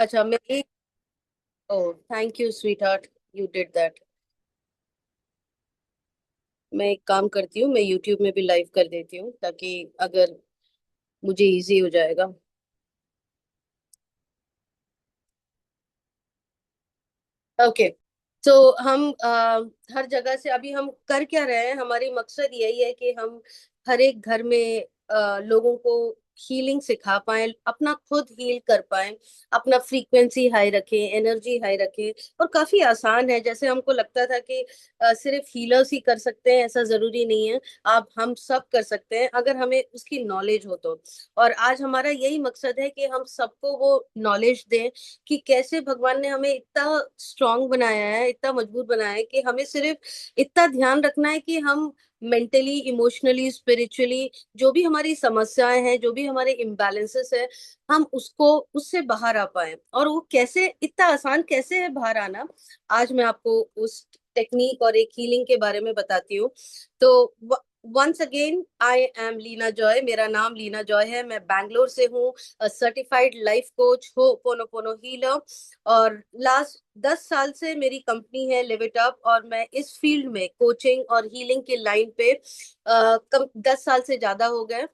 अच्छा, मैं एक oh thank you sweetheart, you did that. मैं एक काम करती हूँ, मैं यूट्यूब में भी लाइव कर देती हूँ ताकि अगर मुझे इजी हो जाएगा। ओके। तो हम हर जगह से अभी हम कर क्या रहे हैं, हमारी मकसद यही है कि हम हर एक घर में लोगों को हीलिंग सिखा पाए, अपना खुद हील कर पाए, अपना फ्रीक्वेंसी हाई रखें, एनर्जी हाई रखें। और काफी आसान है, जैसे हमको लगता था कि सिर्फ हीलर्स ही कर सकते हैं, ऐसा जरूरी नहीं है। आप हम सब कर सकते हैं अगर हमें उसकी नॉलेज हो तो। और आज हमारा यही मकसद है कि हम सबको वो नॉलेज दें कि कैसे भगवान ने हमें इतना स्ट्रांग बनाया है, इतना मजबूत बनाया है कि हमें सिर्फ इतना ध्यान रखना है कि हम मेंटली, इमोशनली, स्पिरिचुअली जो भी हमारी समस्याएं हैं, जो भी हमारे इम्बैलेंसेस है, हम उसको उससे बाहर आ पाए। और वो कैसे, इतना आसान कैसे है बाहर आना, आज मैं आपको उस टेक्निक और एक हीलिंग के बारे में बताती हूँ। तो once again, I am Lina Joy, मेरा नाम लीना जॉय है, मैं बैंगलोर से हूँ, सर्टिफाइड लाइफ कोच हो, पोनो पोनो हीलर। और लास्ट 10 साल से मेरी कंपनी है लिव इट अप, और मैं इस फील्ड में कोचिंग और हीलिंग के लाइन पे कम 10 साल से ज्यादा हो गए।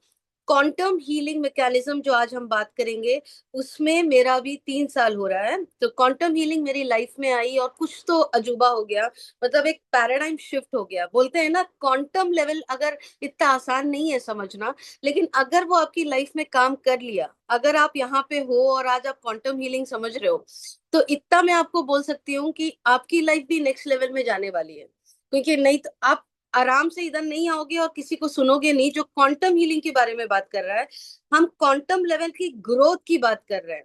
क्वांटम हीलिंग मैकेनिज्म जो आज हम बात करेंगे, उसमें मेरा अभी 3 साल हो रहा है। तो क्वांटम हीलिंग मेरी लाइफ में आई और कुछ तो अजूबा हो गया, मतलब एक पैराडाइम शिफ्ट हो गया। बोलते हैं ना, क्वांटम लेवल अगर इतना आसान नहीं है समझना, लेकिन अगर वो आपकी लाइफ में काम कर लिया, अगर आप यहाँ पे हो और आज आप क्वांटम हीलिंग समझ रहे हो, तो इतना मैं आपको बोल सकती हूँ कि आपकी लाइफ भी नेक्स्ट लेवल में जाने वाली है। क्योंकि नहीं तो आप आराम से इधर नहीं आओगे और किसी को सुनोगे नहीं जो क्वांटम हीलिंग के बारे में बात कर रहा है। हम क्वांटम लेवल की ग्रोथ की बात कर रहे हैं,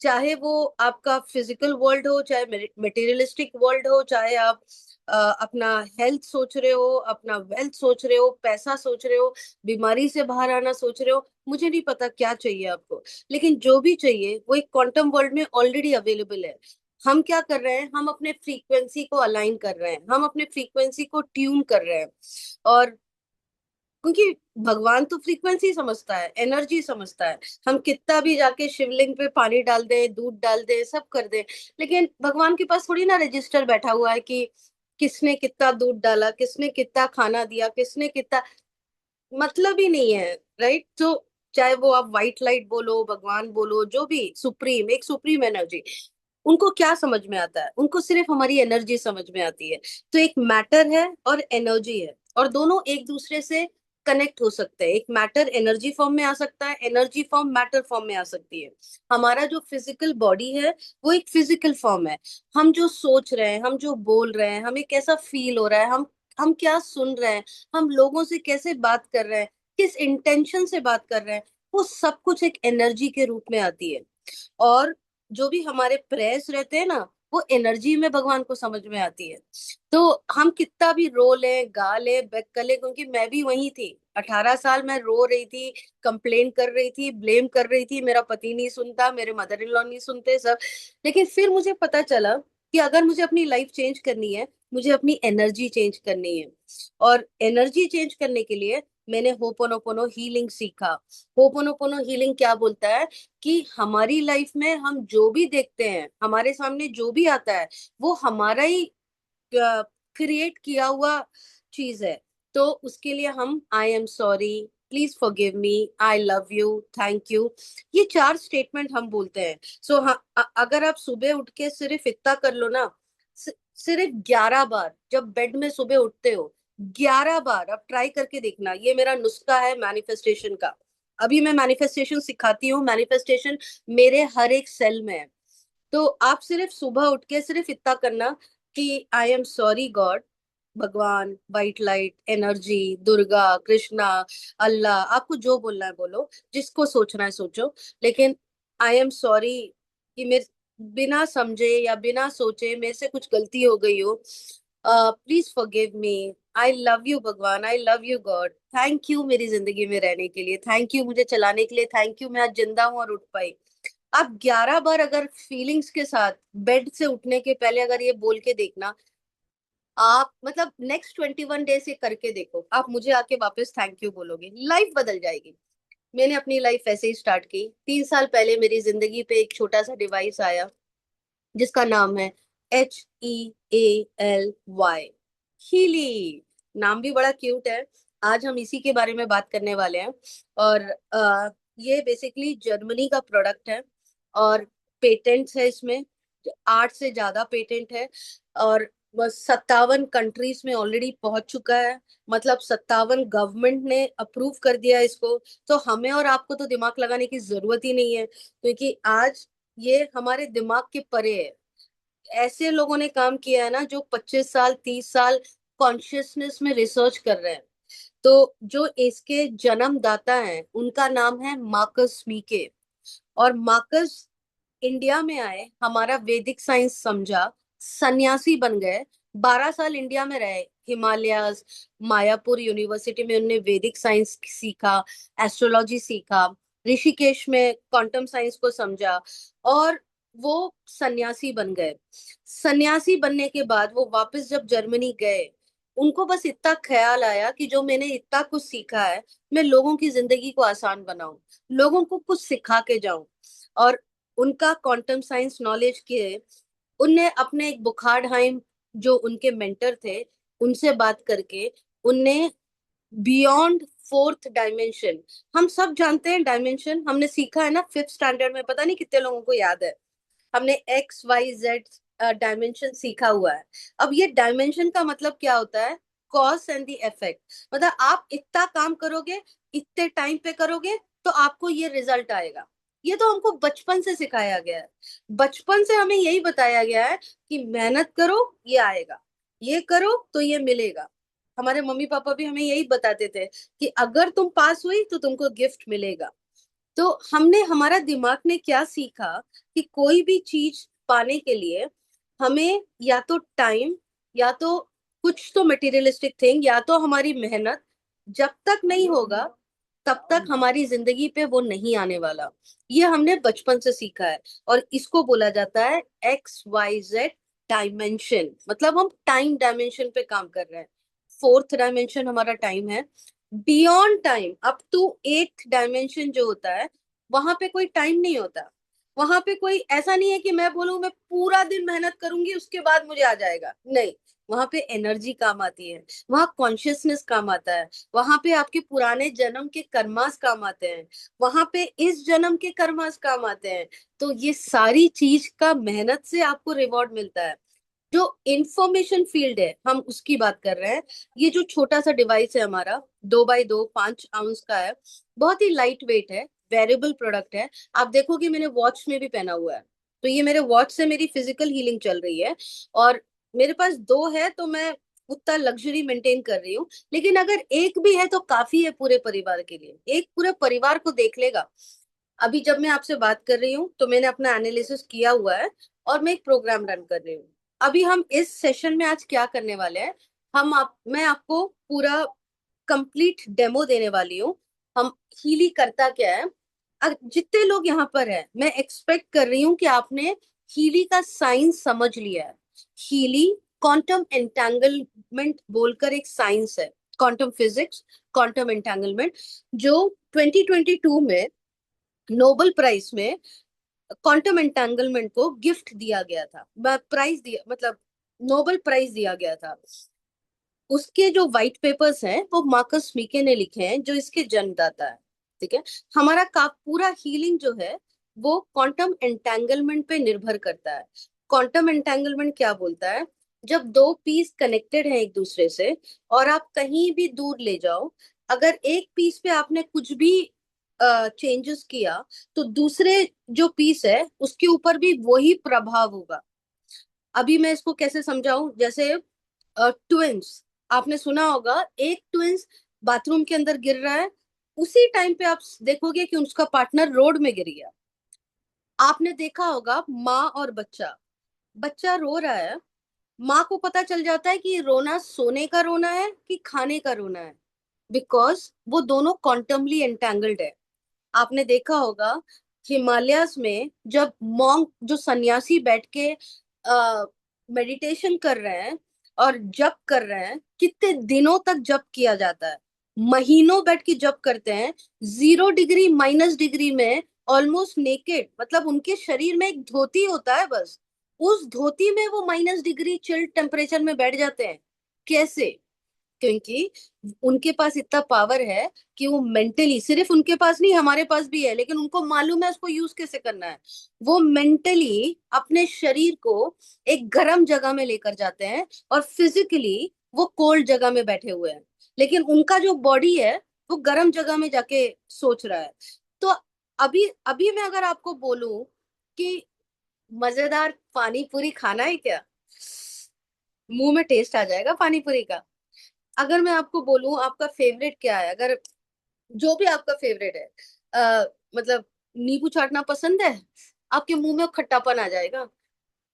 चाहे वो आपका फिजिकल वर्ल्ड हो, चाहे मटेरियलिस्टिक वर्ल्ड हो, चाहे आप अपना हेल्थ सोच रहे हो, अपना वेल्थ सोच रहे हो, पैसा सोच रहे हो, बीमारी से बाहर आना सोच रहे हो, मुझे नहीं पता क्या चाहिए आपको, लेकिन जो भी चाहिए वो एक क्वांटम वर्ल्ड में ऑलरेडी अवेलेबल है। हम क्या कर रहे हैं, हम अपने फ्रीक्वेंसी को अलाइन कर रहे हैं, हम अपने फ्रीक्वेंसी को ट्यून कर रहे हैं। और क्योंकि भगवान तो फ्रीक्वेंसी समझता है, एनर्जी समझता है। हम कितना भी जाके शिवलिंग पे पानी डाल दें, दूध डाल दें, सब कर दें, लेकिन भगवान के पास थोड़ी ना रजिस्टर बैठा हुआ है कि किसने कितना दूध डाला, किसने कितना खाना दिया, किसने कितना, मतलब ही नहीं है। राइट? तो चाहे वो आप व्हाइट लाइट बोलो, भगवान बोलो, जो भी सुप्रीम, एक सुप्रीम एनर्जी, उनको क्या समझ में आता है? उनको सिर्फ हमारी एनर्जी समझ में आती है। तो एक मैटर है और एनर्जी है, और दोनों एक दूसरे से कनेक्ट हो सकते हैं। एक मैटर एनर्जी फॉर्म में आ सकता है, एनर्जी फॉर्म मैटर फॉर्म में आ सकती है। हमारा जो फिजिकल बॉडी है वो एक फिजिकल फॉर्म है। हम जो सोच रहे हैं, हम जो बोल रहे हैं, हमें कैसा फील हो रहा है, हम क्या सुन रहे हैं, हम लोगों से कैसे बात कर रहे हैं, किस इंटेंशन से बात कर रहे हैं, वो सब कुछ एक एनर्जी के रूप में आती है। और जो भी हमारे प्रेयर्स रहते हैं ना, वो एनर्जी में भगवान को समझ में आती है। तो हम कितना भी रो ले, गा ले, बेक कर ले, क्योंकि मैं भी वही थी। 18 साल मैं रो रही थी, कंप्लेन कर रही थी, ब्लेम कर रही थी, मेरा पति नहीं सुनता, मेरे मदर इन लॉ नहीं सुनते, सब। लेकिन फिर मुझे पता चला कि अगर मुझे अपनी लाइफ चेंज करनी है, मुझे अपनी एनर्जी चेंज करनी है। और एनर्जी चेंज करने के लिए मैंने होपोनोपोनो हीलिंग सीखा। होपोनोपोनो हीलिंग क्या बोलता है कि हमारी लाइफ में हम जो भी देखते हैं, हमारे सामने जो भी आता है, वो हमारा ही क्रिएट किया हुआ चीज है। तो उसके लिए हम आई am sorry, please forgive me, I love you, thank you, ये 4 स्टेटमेंट हम बोलते हैं। सो हाँ, अगर आप सुबह उठ के सिर्फ इतना कर लो ना, सिर्फ 11 बार जब बेड में सुबह उठते हो, 11 बार आप ट्राई करके देखना। ये मेरा नुस्खा है मैनिफेस्टेशन का। अभी मैं मैनिफेस्टेशन सिखाती हूँ, मैनिफेस्टेशन मेरे हर एक सेल में है। तो आप सिर्फ सुबह उठ के सिर्फ इतना करना कि आई एम सॉरी गॉड, भगवान, white light, energy, Durga, Krishna, Allah, आपको जो बोलना है बोलो, जिसको सोचना है सोचो, लेकिन आई एम सॉरी कि मेरे बिना समझे या बिना सोचे मेरे से कुछ गलती हो गई हो, please forgive me. I love you भगवान, I love you God, thank you मेरी जिंदगी में रहने के लिए, थैंक यू मुझे चलाने के लिए, थैंक यू मैं आज जिंदा हूँ और उठ पाई। आप 11 बार अगर फीलिंग्स के साथ बेड से उठने के पहले अगर ये बोल के देखना, आप मतलब नेक्स्ट 21 डेज ये करके देखो, आप मुझे आके वापस थैंक यू बोलोगे, लाइफ बदल जाएगी। मैंने अपनी लाइफ ऐसे ही स्टार्ट की। 3 साल पहले मेरी जिंदगी पे एक छोटा सा डिवाइस आया जिसका नाम है HEALY। हीली। नाम भी बड़ा क्यूट है। आज हम इसी के बारे में बात करने वाले हैं। और ये बेसिकली जर्मनी का प्रोडक्ट है। और पेटेंट्स है इसमें, 8 से ज्यादा पेटेंट है। और बस 57 कंट्रीज में ऑलरेडी पहुंच चुका है। मतलब 57 गवर्नमेंट ने अप्रूव कर दिया है इसको। तो हमें और आपको तो दिमाग लगाने की जरूरत ही नहीं है, क्योंकि आज ये हमारे दिमाग के परे है। ऐसे लोगों ने काम किया है ना जो 25 साल 30 साल कॉन्शियसनेस में रिसर्च कर रहे हैं। तो जो इसके जन्मदाता हैं उनका नाम है मार्कस मीके। और मार्कस इंडिया में आए, हमारा वैदिक साइंस समझा, सन्यासी बन गए, 12 साल इंडिया में रहे, हिमालयाज, मायापुर यूनिवर्सिटी में उन्होंने वैदिक साइंस सीखा, एस्ट्रोलॉजी सीखा, ऋषिकेश में क्वांटम साइंस को समझा, और वो सन्यासी बन गए। सन्यासी बनने के बाद वो वापस जब जर्मनी गए, उनको बस इतना ख्याल आया कि जो मैंने इतना कुछ सीखा है, मैं लोगों की जिंदगी को आसान बनाऊं, लोगों को कुछ सिखा के जाऊं। और उनका क्वांटम साइंस नॉलेज के उनने अपने एक बुखारहाइम, जो उनके मेंटर थे, उनसे बात करके उनने बियॉन्ड फोर्थ डायमेंशन, हम सब जानते हैं डायमेंशन, हमने सीखा है ना 5th स्टैंडर्ड में, पता नहीं कितने लोगों को याद है। हमने XYZ डायमेंशन सीखा हुआ है। अब ये डायमेंशन का मतलब क्या होता है? Cause and the effect. मतलब आप इतना काम करोगे, इतने टाइम पे करोगे, तो आपको ये रिजल्ट आएगा। ये तो हमको बचपन से सिखाया गया है। बचपन से हमें यही बताया गया है कि मेहनत करो, ये आएगा, ये करो तो ये मिलेगा। हमारे मम्मी पापा भी हमें यही बताते थे कि अगर तुम पास हुई तो तुमको गिफ्ट मिलेगा। तो हमने, हमारा दिमाग ने क्या सीखा कि कोई भी चीज पाने के लिए हमें या तो टाइम, या तो कुछ तो मटेरियलिस्टिक थिंग, या तो हमारी मेहनत, जब तक नहीं होगा तब तक हमारी जिंदगी पे वो नहीं आने वाला। ये हमने बचपन से सीखा है। और इसको बोला जाता है XYZ डायमेंशन। मतलब हम टाइम डायमेंशन पे काम कर रहे हैं। फोर्थ डायमेंशन हमारा टाइम है। Beyond time up to 8th dimension जो होता है, वहां पे कोई टाइम नहीं होता। वहां पे कोई ऐसा नहीं है कि मैं बोलूं मैं पूरा दिन मेहनत करूंगी उसके बाद मुझे आ जाएगा, नहीं। वहां पे एनर्जी काम आती है, वहां कॉन्शियसनेस काम आता है, वहां पे आपके पुराने जन्म के कर्मास काम आते हैं, वहां पे इस जन्म के कर्मास काम आते हैं। तो ये सारी चीज का मेहनत से आपको रिवॉर्ड मिलता है। जो इंफॉर्मेशन फील्ड है हम उसकी बात कर रहे हैं। ये जो छोटा सा डिवाइस है हमारा, 2x2 5 आउंस का है, बहुत ही लाइट वेट है, वेरेबल प्रोडक्ट है। आप देखोगे मैंने वॉच में भी पहना हुआ है। तो ये मेरे वॉच से मेरी फिजिकल हीलिंग चल रही है। और मेरे पास दो है तो मैं उतना लग्जरी मेंटेन कर रही हूँ, लेकिन अगर एक भी है तो काफी है पूरे परिवार के लिए, एक पूरे परिवार को देख लेगा। अभी जब मैं आपसे बात कर रही हूँ तो मैंने अपना एनालिसिस किया हुआ है, और मैं एक प्रोग्राम रन कर रही हूँ। अभी हम इस सेशन में आज क्या करने वाले हैं, मैं आपको पूरा कंप्लीट डेमो देने वाली हूँ। हम हीली करता क्या है। जितने लोग यहाँ पर हैं, मैं एक्सपेक्ट कर रही हूँ कि आपने हीली का साइंस समझ लिया है। हीली क्वांटम एंटेंगलमेंट बोलकर एक साइंस है, क्वांटम फिजिक्स, क्वांटम एंटेंगलमेंट, जो 2022 में नोबेल प्राइज में क्वांटम एंटेंगलमेंट को गिफ्ट दिया गया था, प्राइज दिया, मतलब नोबेल प्राइज दिया गया था। उसके जो व्हाइट पेपर्स हैं वो मार्कस मीके ने लिखे हैं, जो इसके जन्मदाता है। ठीक है। हमारा का पूरा हीलिंग जो है वो क्वांटम एंटेंगलमेंट पे निर्भर करता है। क्वांटम एंटेंगलमेंट क्या बोलता है? जब दो पीस कनेक्टेड हैं एक दूसरे से, और आप कहीं भी दूर ले जाओ, अगर एक पीस पे आपने कुछ भी चेंजेस किया, तो दूसरे जो पीस है उसके ऊपर भी वही प्रभाव होगा। अभी मैं इसको कैसे समझाऊं? जैसे ट्विंस, आपने सुना होगा, एक ट्विंस बाथरूम के अंदर गिर रहा है, उसी टाइम पे आप देखोगे कि उसका पार्टनर रोड में गिर गया। आपने देखा होगा माँ और बच्चा, बच्चा रो रहा है, माँ को पता चल जाता है कि रोना सोने का रोना है कि खाने का रोना है, बिकॉज वो दोनों क्वांटमली एंटेंगल्ड है। आपने देखा होगा हिमालयास में जब मॉन्क, जो सन्यासी बैठ के मेडिटेशन कर रहे हैं और जप कर रहे हैं, कितने दिनों तक जप किया जाता है। महीनों बैठ के जब करते हैं, 0 डिग्री -डिग्री में, ऑलमोस्ट नेकेड, मतलब उनके शरीर में एक धोती होता है बस, उस धोती में वो -डिग्री चिल्ड टेम्परेचर में बैठ जाते हैं। कैसे? क्योंकि उनके पास इतना पावर है कि वो मेंटली, सिर्फ उनके पास नहीं हमारे पास भी है, लेकिन उनको मालूम है उसको यूज कैसे करना है। वो मेंटली अपने शरीर को एक गर्म जगह में लेकर जाते हैं, और फिजिकली वो कोल्ड जगह में बैठे हुए हैं, लेकिन उनका जो बॉडी है वो गर्म जगह में जाके सोच रहा है। तो अभी अभी मैं अगर आपको बोलूं कि मजेदार पानी पूरी खाना है क्या, मुंह में टेस्ट आ जाएगा पानी पूरी का। अगर मैं आपको बोलूं आपका फेवरेट क्या है, अगर जो भी आपका फेवरेट है, मतलब नींबू चाटना पसंद है, आपके मुंह में खट्टापन आ जाएगा।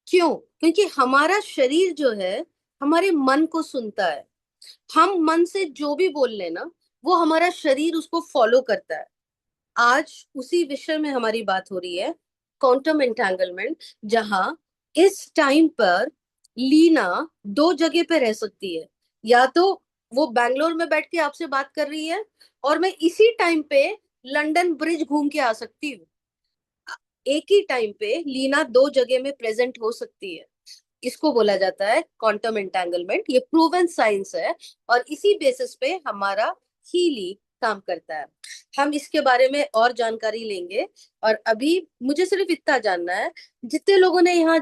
क्यों? क्योंकि हमारा शरीर जो है हमारे मन को सुनता है। हम मन से जो भी बोल लेना, वो हमारा शरीर उसको फॉलो करता है। आज उसी विषय में हमारी बात हो रही है, क्वांटम एंटेंगलमेंट, जहां इस टाइम पर लीना दो जगह पे रह सकती है। या तो वो बैंगलोर में बैठ के आपसे बात कर रही है, और मैं इसी टाइम पे लंदन ब्रिज घूम के आ सकती हूँ। एक ही टाइम पे लीना दो जगह में प्रेजेंट हो सकती है। इसको बोला जाता है क्वांटम एंटेंगलमेंट। ये प्रूवन साइंस है, और इसी बेसिस पे हमारा हीली काम करता है। हम इसके बारे में और जानकारी लेंगे। और अभी मुझे सिर्फ इतना जानना है, जितने लोगों ने यहाँ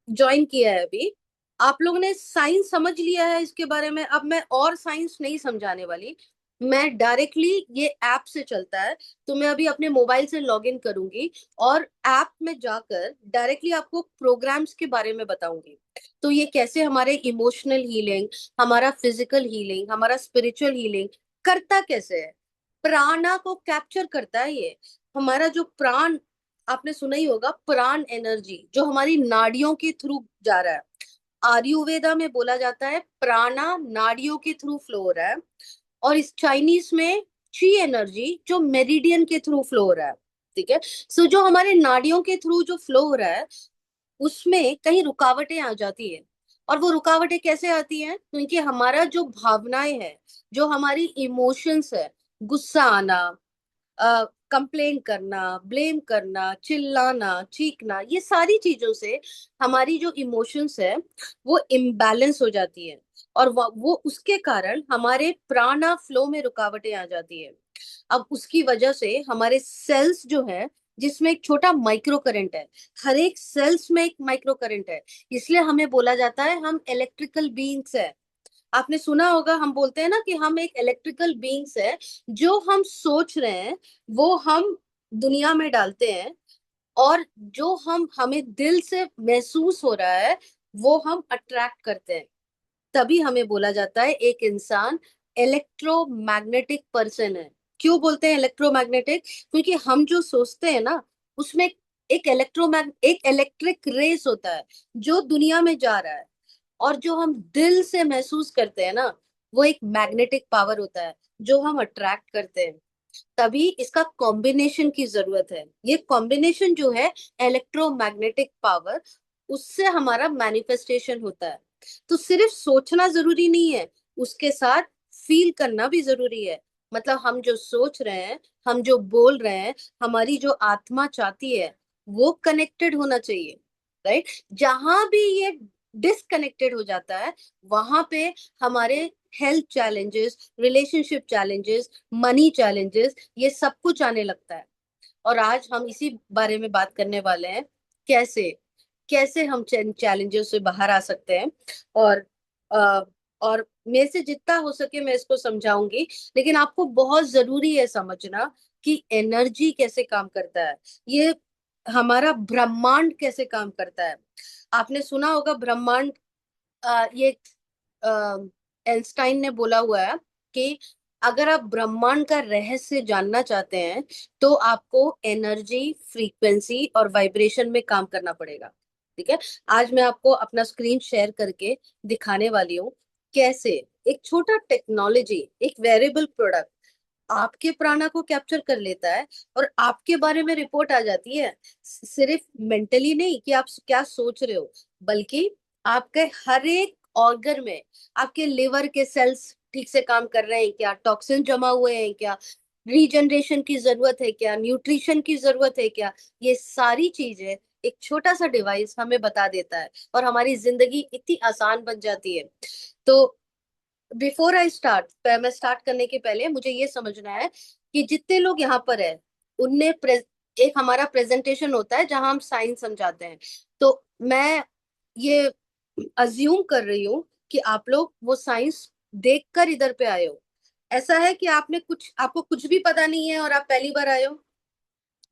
ज्वाइन किया है अभी, आप लोगों ने साइंस समझ लिया है इसके बारे में। अब मैं और साइंस नहीं समझाने वाली, मैं डायरेक्टली, ये ऐप से चलता है, तो मैं अभी अपने मोबाइल से लॉग इन करूंगी, और ऐप में जाकर डायरेक्टली आपको प्रोग्राम्स के बारे में बताऊंगी। तो ये कैसे हमारे इमोशनल हीलिंग, हमारा फिजिकल हीलिंग, हमारा स्पिरिचुअल हीलिंग करता कैसे है। प्राणा को कैप्चर करता है ये। हमारा जो प्राण, आपने सुना ही होगा, प्राण एनर्जी जो हमारी नाड़ियों के थ्रू जा रहा है। आयुर्वेदा में बोला जाता है प्राणा नाड़ियों के थ्रू फ्लो हो रहा है, और इस चाइनीज में ची एनर्जी जो मेरिडियन के थ्रू फ्लो हो रहा है। ठीक है। सो जो हमारे नाड़ियों के थ्रू जो फ्लो हो रहा है, उसमें कहीं रुकावटें आ जाती है। और वो रुकावटें कैसे आती हैं? क्योंकि हमारा जो भावनाएं है, जो हमारी इमोशंस है, गुस्सा आना, कंप्लेन करना, ब्लेम करना, चिल्लाना, चीखना, ये सारी चीजों से हमारी जो इमोशंस है वो इम्बैलेंस हो जाती है, और वो उसके कारण हमारे प्राणा फ्लो में रुकावटें आ जाती है। अब उसकी वजह से हमारे सेल्स जो है, जिसमें एक छोटा माइक्रो करंट है, हर एक सेल्स में एक माइक्रो करंट है, इसलिए हमें बोला जाता है हम इलेक्ट्रिकल बीइंग्स है। आपने सुना होगा, हम बोलते हैं ना कि हम एक इलेक्ट्रिकल बीइंग्स है। जो हम सोच रहे हैं वो हम दुनिया में डालते हैं, और जो हम हमें दिल से महसूस हो रहा है वो हम अट्रैक्ट करते हैं। तभी हमें बोला जाता है एक इंसान इलेक्ट्रोमैग्नेटिक पर्सन है। क्यों बोलते हैं इलेक्ट्रोमैग्नेटिक? क्योंकि हम जो सोचते हैं ना, उसमें एक इलेक्ट्रिक रेस होता है जो दुनिया में जा रहा है, और जो हम दिल से महसूस करते हैं ना, वो एक मैग्नेटिक पावर होता है जो हम अट्रैक्ट करते हैं। तभी इसका कॉम्बिनेशन की जरूरत है। ये कॉम्बिनेशन जो है, इलेक्ट्रोमैग्नेटिक पावर, उससे हमारा मैनिफेस्टेशन होता है। तो सिर्फ सोचना जरूरी नहीं है, उसके साथ फील करना भी जरूरी है। मतलब हम जो सोच रहे हैं, हम जो बोल रहे हैं, हमारी जो आत्मा चाहती है, वो कनेक्टेड होना चाहिए। राइट? जहां भी ये डिसकनेक्टेड हो जाता है, वहां पे हमारे health challenges, relationship challenges, money challenges, ये सब कुछ आने लगता है। और आज हम इसी बारे में बात करने वाले हैं, कैसे कैसे हम चैलेंजेस से बाहर आ सकते हैं। और और मेरे से जितना हो सके मैं इसको समझाऊंगी, लेकिन आपको बहुत जरूरी है समझना कि एनर्जी कैसे काम करता है, ये हमारा ब्रह्मांड कैसे काम करता है। आपने सुना होगा ब्रह्मांड, ये आइंस्टाइन ने बोला हुआ है कि अगर आप ब्रह्मांड का रहस्य जानना चाहते हैं, तो आपको एनर्जी, फ्रीक्वेंसी और वाइब्रेशन में काम करना पड़ेगा। ठीक है। आज मैं आपको अपना स्क्रीन शेयर करके दिखाने वाली हूँ कैसे एक छोटा टेक्नोलॉजी, एक वेरिएबल प्रोडक्ट आपके प्राणा को कैप्चर कर लेता है, और आपके बारे में रिपोर्ट आ जाती है। सिर्फ मेंटली नहीं कि आप क्या सोच रहे हो, बल्कि आपके हर एक ऑर्गन में, आपके लिवर के सेल्स ठीक से काम कर रहे हैं क्या, टॉक्सिन जमा हुए हैं क्या, रीजनरेशन की जरूरत है क्या, न्यूट्रिशन की जरूरत है क्या, ये सारी चीजें एक छोटा सा डिवाइस हमें बता देता है और हमारी जिंदगी इतनी आसान बन जाती है। तो बिफोर आई स्टार्ट, मैं स्टार्ट करने के पहले मुझे ये समझना है कि जितने लोग यहाँ पर है उनने एक हमारा प्रेजेंटेशन होता है जहां हम साइंस समझाते हैं। तो मैं ये अज्यूम कर रही हूँ कि आप लोग वो साइंस देखकर इधर पे आए हो। ऐसा है कि आपको कुछ भी पता नहीं है और आप पहली बार आए हो?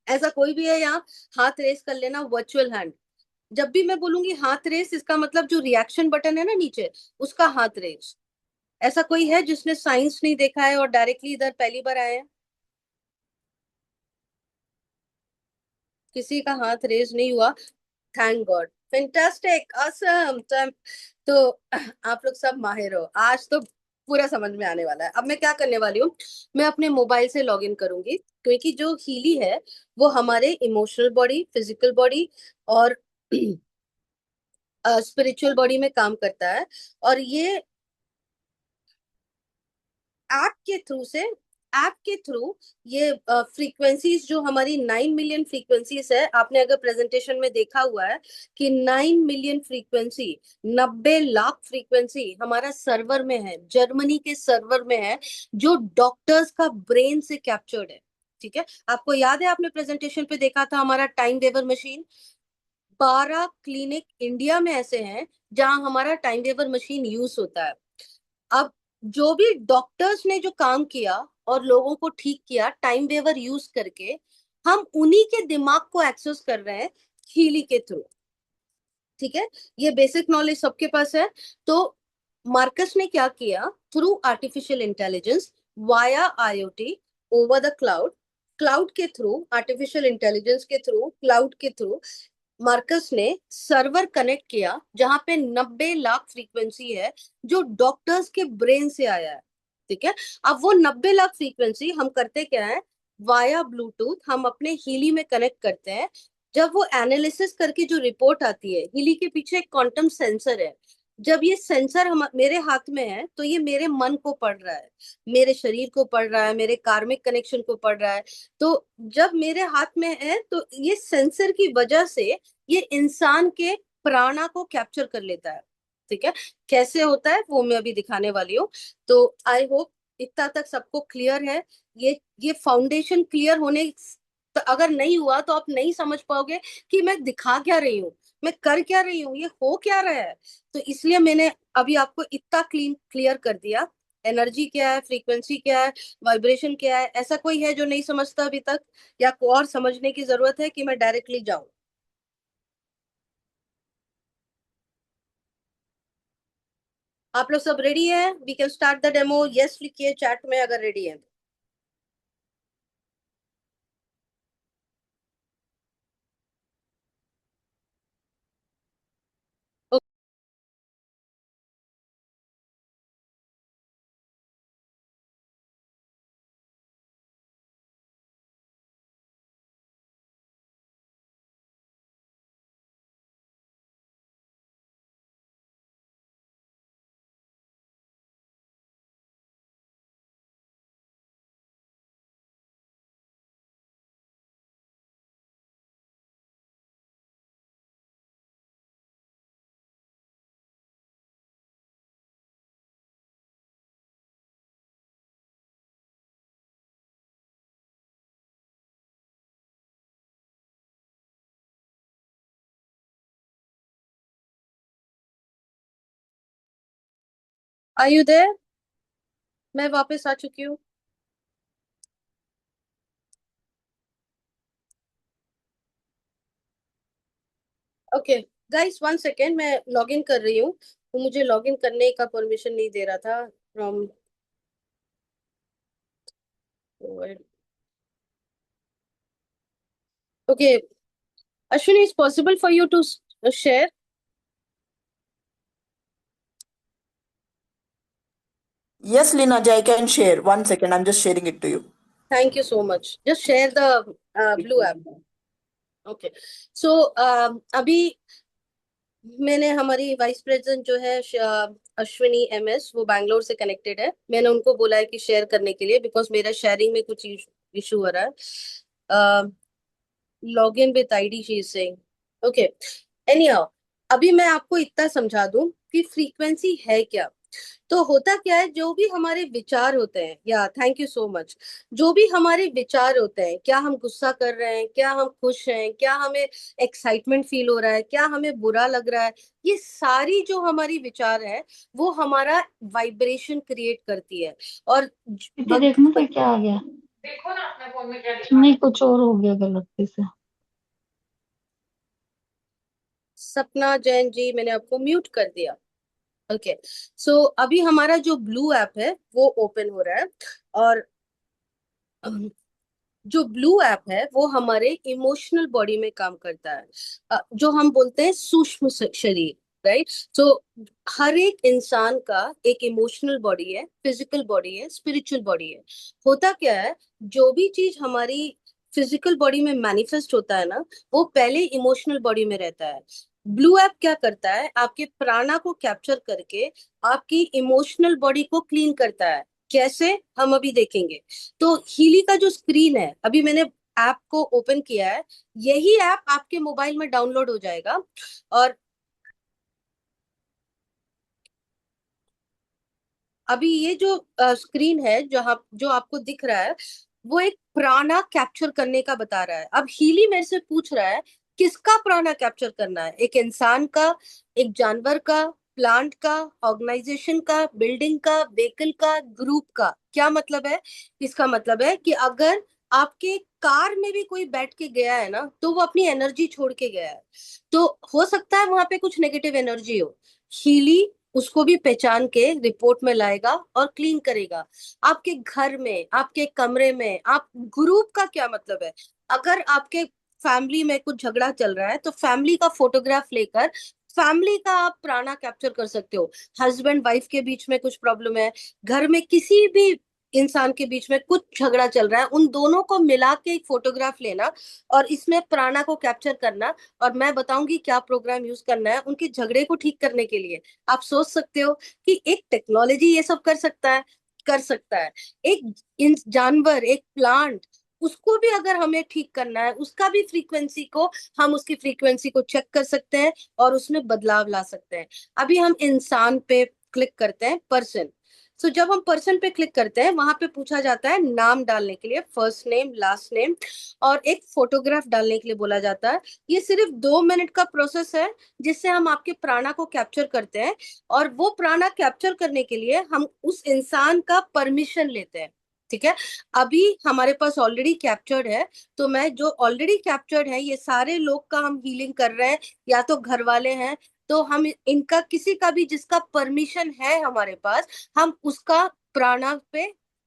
ऐसा कोई भी है यहाँ? हाथ रेस कर लेना, वर्चुअल हैंड। जब भी मैं बोलूंगी हाथ रेस, इसका मतलब जो रिएक्शन बटन है ना नीचे, उसका हाथ रेस। ऐसा कोई है जिसने साइंस नहीं देखा है और डायरेक्टली इधर पहली बार आया है? किसी का हाथ रेज नहीं हुआ। Thank God, fantastic, awesome. तो आप लोग सब माहिर हो आज तो। पूरा समझ में आने वाला है। अब मैं क्या करने वाली हूँ, मैं अपने मोबाइल से लॉग इन करूंगी, क्योंकि जो हीली है वो हमारे इमोशनल बॉडी, फिजिकल बॉडी और स्पिरिचुअल बॉडी में काम करता है। और ये ऐप के थ्रू ये फ्रीक्वेंसीज, जो हमारी 9 मिलियन फ्रीक्वेंसीज है, आपने अगर प्रेजेंटेशन में देखा हुआ है कि 9 मिलियन फ्रीक्वेंसी, 90 लाख फ्रीक्वेंसी हमारा सर्वर में है, जर्मनी के सर्वर में है, जो डॉक्टर्स का ब्रेन से कैप्चर्ड है। ठीक है, आपको याद है आपने प्रेजेंटेशन पे देखा था हमारा time weaver machine. 12 clinic India में ऐसे हैं जहां हमारा टाइम वेवर मशीन यूज होता है। अब जो भी डॉक्टर्स ने जो काम किया और लोगों को ठीक किया टाइम वेवर यूज करके, हम उन्हीं के दिमाग को एक्सेस कर रहे हैं हीली के थ्रू। ठीक है, ये बेसिक नॉलेज सबके पास है। तो मार्कस ने क्या किया, through artificial intelligence, via IoT, over the cloud, cloud के थ्रू, आर्टिफिशियल इंटेलिजेंस के थ्रू, क्लाउड के थ्रू, मार्कस ने सर्वर कनेक्ट किया जहां पे 90 लाख फ्रीक्वेंसी है, जो डॉक्टर्स के ब्रेन से आया है। ठीक है, अब वो 90 लाख फ्रीक्वेंसी हम करते क्या है, वाया ब्लूटूथ हम अपने हीली में कनेक्ट करते हैं। जब वो एनालिसिस करके जो रिपोर्ट आती है, हीली के पीछे एक क्वांटम सेंसर है। जब ये सेंसर हम मेरे हाथ में है तो ये मेरे मन को पढ़ रहा है, मेरे शरीर को पढ़ रहा है, मेरे कार्मिक कनेक्शन को पढ़ रहा है। तो जब मेरे हाथ में है तो ये सेंसर की वजह से ये इंसान के प्राणा को कैप्चर कर लेता है। ठीक है, कैसे होता है वो मैं अभी दिखाने वाली हूँ। तो आई होप इतना तक सबको क्लियर है। ये फाउंडेशन क्लियर होने, तो अगर नहीं हुआ तो आप नहीं समझ पाओगे कि मैं दिखा क्या रही हूँ, मैं कर क्या रही हूँ, ये हो क्या रहा है। तो इसलिए मैंने अभी आपको इतना क्लियर कर दिया। एनर्जी क्या है, फ्रीक्वेंसी क्या है, वाइब्रेशन क्या है। ऐसा कोई है जो नहीं समझता अभी तक, या को और समझने की जरूरत है कि मैं डायरेक्टली जाऊं? आप लोग सब रेडी है? We can start the demo. Yes लिखिए चैट में अगर रेडी है। Are you there? मैं वापस आ चुकी हूँ। ओके गाइस, 1 सेकेंड, मैं लॉग इन कर रही हूँ। वो मुझे लॉग इन करने का परमिशन नहीं दे रहा था from. Okay, Ashwini, is possible for you to share? Yes, Lina, I can share. 1 second, I'm just sharing it to you. Thank you so much, just share the blue app. Okay, so अभी मैंने हमारी vice president जो है Ashwini MS, वो बैंगलोर से connected है। मैंने उनको बोला है कि शेयर करने के लिए, बिकॉज मेरा शेयरिंग में कुछ इशू हो रहा है। Log in with ID she is saying. Okay, any how, अभी मैं आपको इतना समझा दूं कि फ्रीक्वेंसी है क्या। तो होता क्या है, जो भी हमारे विचार होते हैं, या थैंक यू सो मच, जो भी हमारे विचार होते हैं, क्या हम गुस्सा कर रहे हैं, क्या हम खुश हैं, क्या हमें एक्साइटमेंट फील हो रहा है, क्या हमें बुरा लग रहा है, ये सारी जो हमारी विचार है वो हमारा वाइब्रेशन क्रिएट करती है। और दीदी देखना तो क्या आ गया। देखो ना अपने फोन में क्या लिखा है। नहीं, कुछ और हो गया गलती से। सपना जैन जी, मैंने आपको म्यूट कर दिया। ओके, सो अभी हमारा जो ब्लू ऐप है वो ओपन हो रहा है। और जो ब्लू ऐप है वो हमारे इमोशनल बॉडी में काम करता है। जो हम बोलते हैं सूक्ष्म शरीर, राइट। तो हर एक इंसान का एक इमोशनल बॉडी है, फिजिकल बॉडी है, स्पिरिचुअल बॉडी है। होता क्या है, जो भी चीज हमारी फिजिकल बॉडी में मैनिफेस्ट होता है ना, वो पहले इमोशनल बॉडी में रहता है। ब्लू ऐप क्या करता है, आपके प्राणा को कैप्चर करके आपकी इमोशनल बॉडी को क्लीन करता है। कैसे, हम अभी देखेंगे। तो हीली का जो स्क्रीन है, अभी मैंने ऐप को ओपन किया है, यही ऐप आपके मोबाइल में डाउनलोड हो जाएगा। और अभी ये जो स्क्रीन है, जो आपको दिख रहा है, वो एक प्राणा कैप्चर करने का बता रहा है। अब हीली मेरे से पूछ रहा है किसका प्राणा कैप्चर करना है, एक इंसान का, एक जानवर का, प्लांट का, ऑर्गेनाइजेशन का, बिल्डिंग का, व्हीकल का, ग्रुप का। क्या मतलब है, इसका मतलब है कि अगर आपके कार में भी कोई बैठ के गया है ना, तो वो अपनी एनर्जी छोड़ के गया है। तो हो सकता है वहां पे कुछ नेगेटिव एनर्जी हो। हीली उसको भी पहचान के रिपोर्ट में लाएगा और क्लीन करेगा। आपके घर में, आपके कमरे में, आप ग्रुप का क्या मतलब है, अगर आपके फैमिली में कुछ झगड़ा चल रहा है तो फैमिली का फोटोग्राफ लेकर फैमिली का आप प्राणा कैप्चर कर सकते हो। हस्बैंड वाइफ के बीच में कुछ प्रॉब्लम है, घर में किसी भी इंसान के बीच में कुछ झगड़ा चल रहा है, उन दोनों को मिला के एक फोटोग्राफ लेना और इसमें प्राणा को कैप्चर करना। और मैं बताऊंगी क्या प्रोग्राम यूज करना है उनके झगड़े को ठीक करने के लिए। आप सोच सकते हो कि एक टेक्नोलॉजी ये सब कर सकता है, कर सकता है। एक जानवर, एक प्लांट, उसको भी अगर हमें ठीक करना है, उसका भी फ्रीक्वेंसी को, हम उसकी फ्रीक्वेंसी को चेक कर सकते हैं और उसमें बदलाव ला सकते हैं। अभी हम इंसान पे क्लिक करते हैं, पर्सन। सो जब हम पर्सन पे क्लिक करते हैं, वहां पे पूछा जाता है नाम डालने के लिए, फर्स्ट नेम, लास्ट नेम, और एक फोटोग्राफ डालने के लिए बोला जाता है। ये सिर्फ 2 मिनट का प्रोसेस है जिससे हम आपके प्राणा को कैप्चर करते हैं। और वो प्राणा कैप्चर करने के लिए हम उस इंसान का परमिशन लेते हैं, ठीक है। अभी हमारे पास ऑलरेडी कैप्चर्ड है, तो मैं जो ऑलरेडी कैप्चर्ड है, ये सारे लोग का हम हीलिंग कर रहे हैं, या तो घर वाले हैं, तो हम इनका किसी का भी जिसका परमिशन है हमारे पास, हम उसका प्राणा पे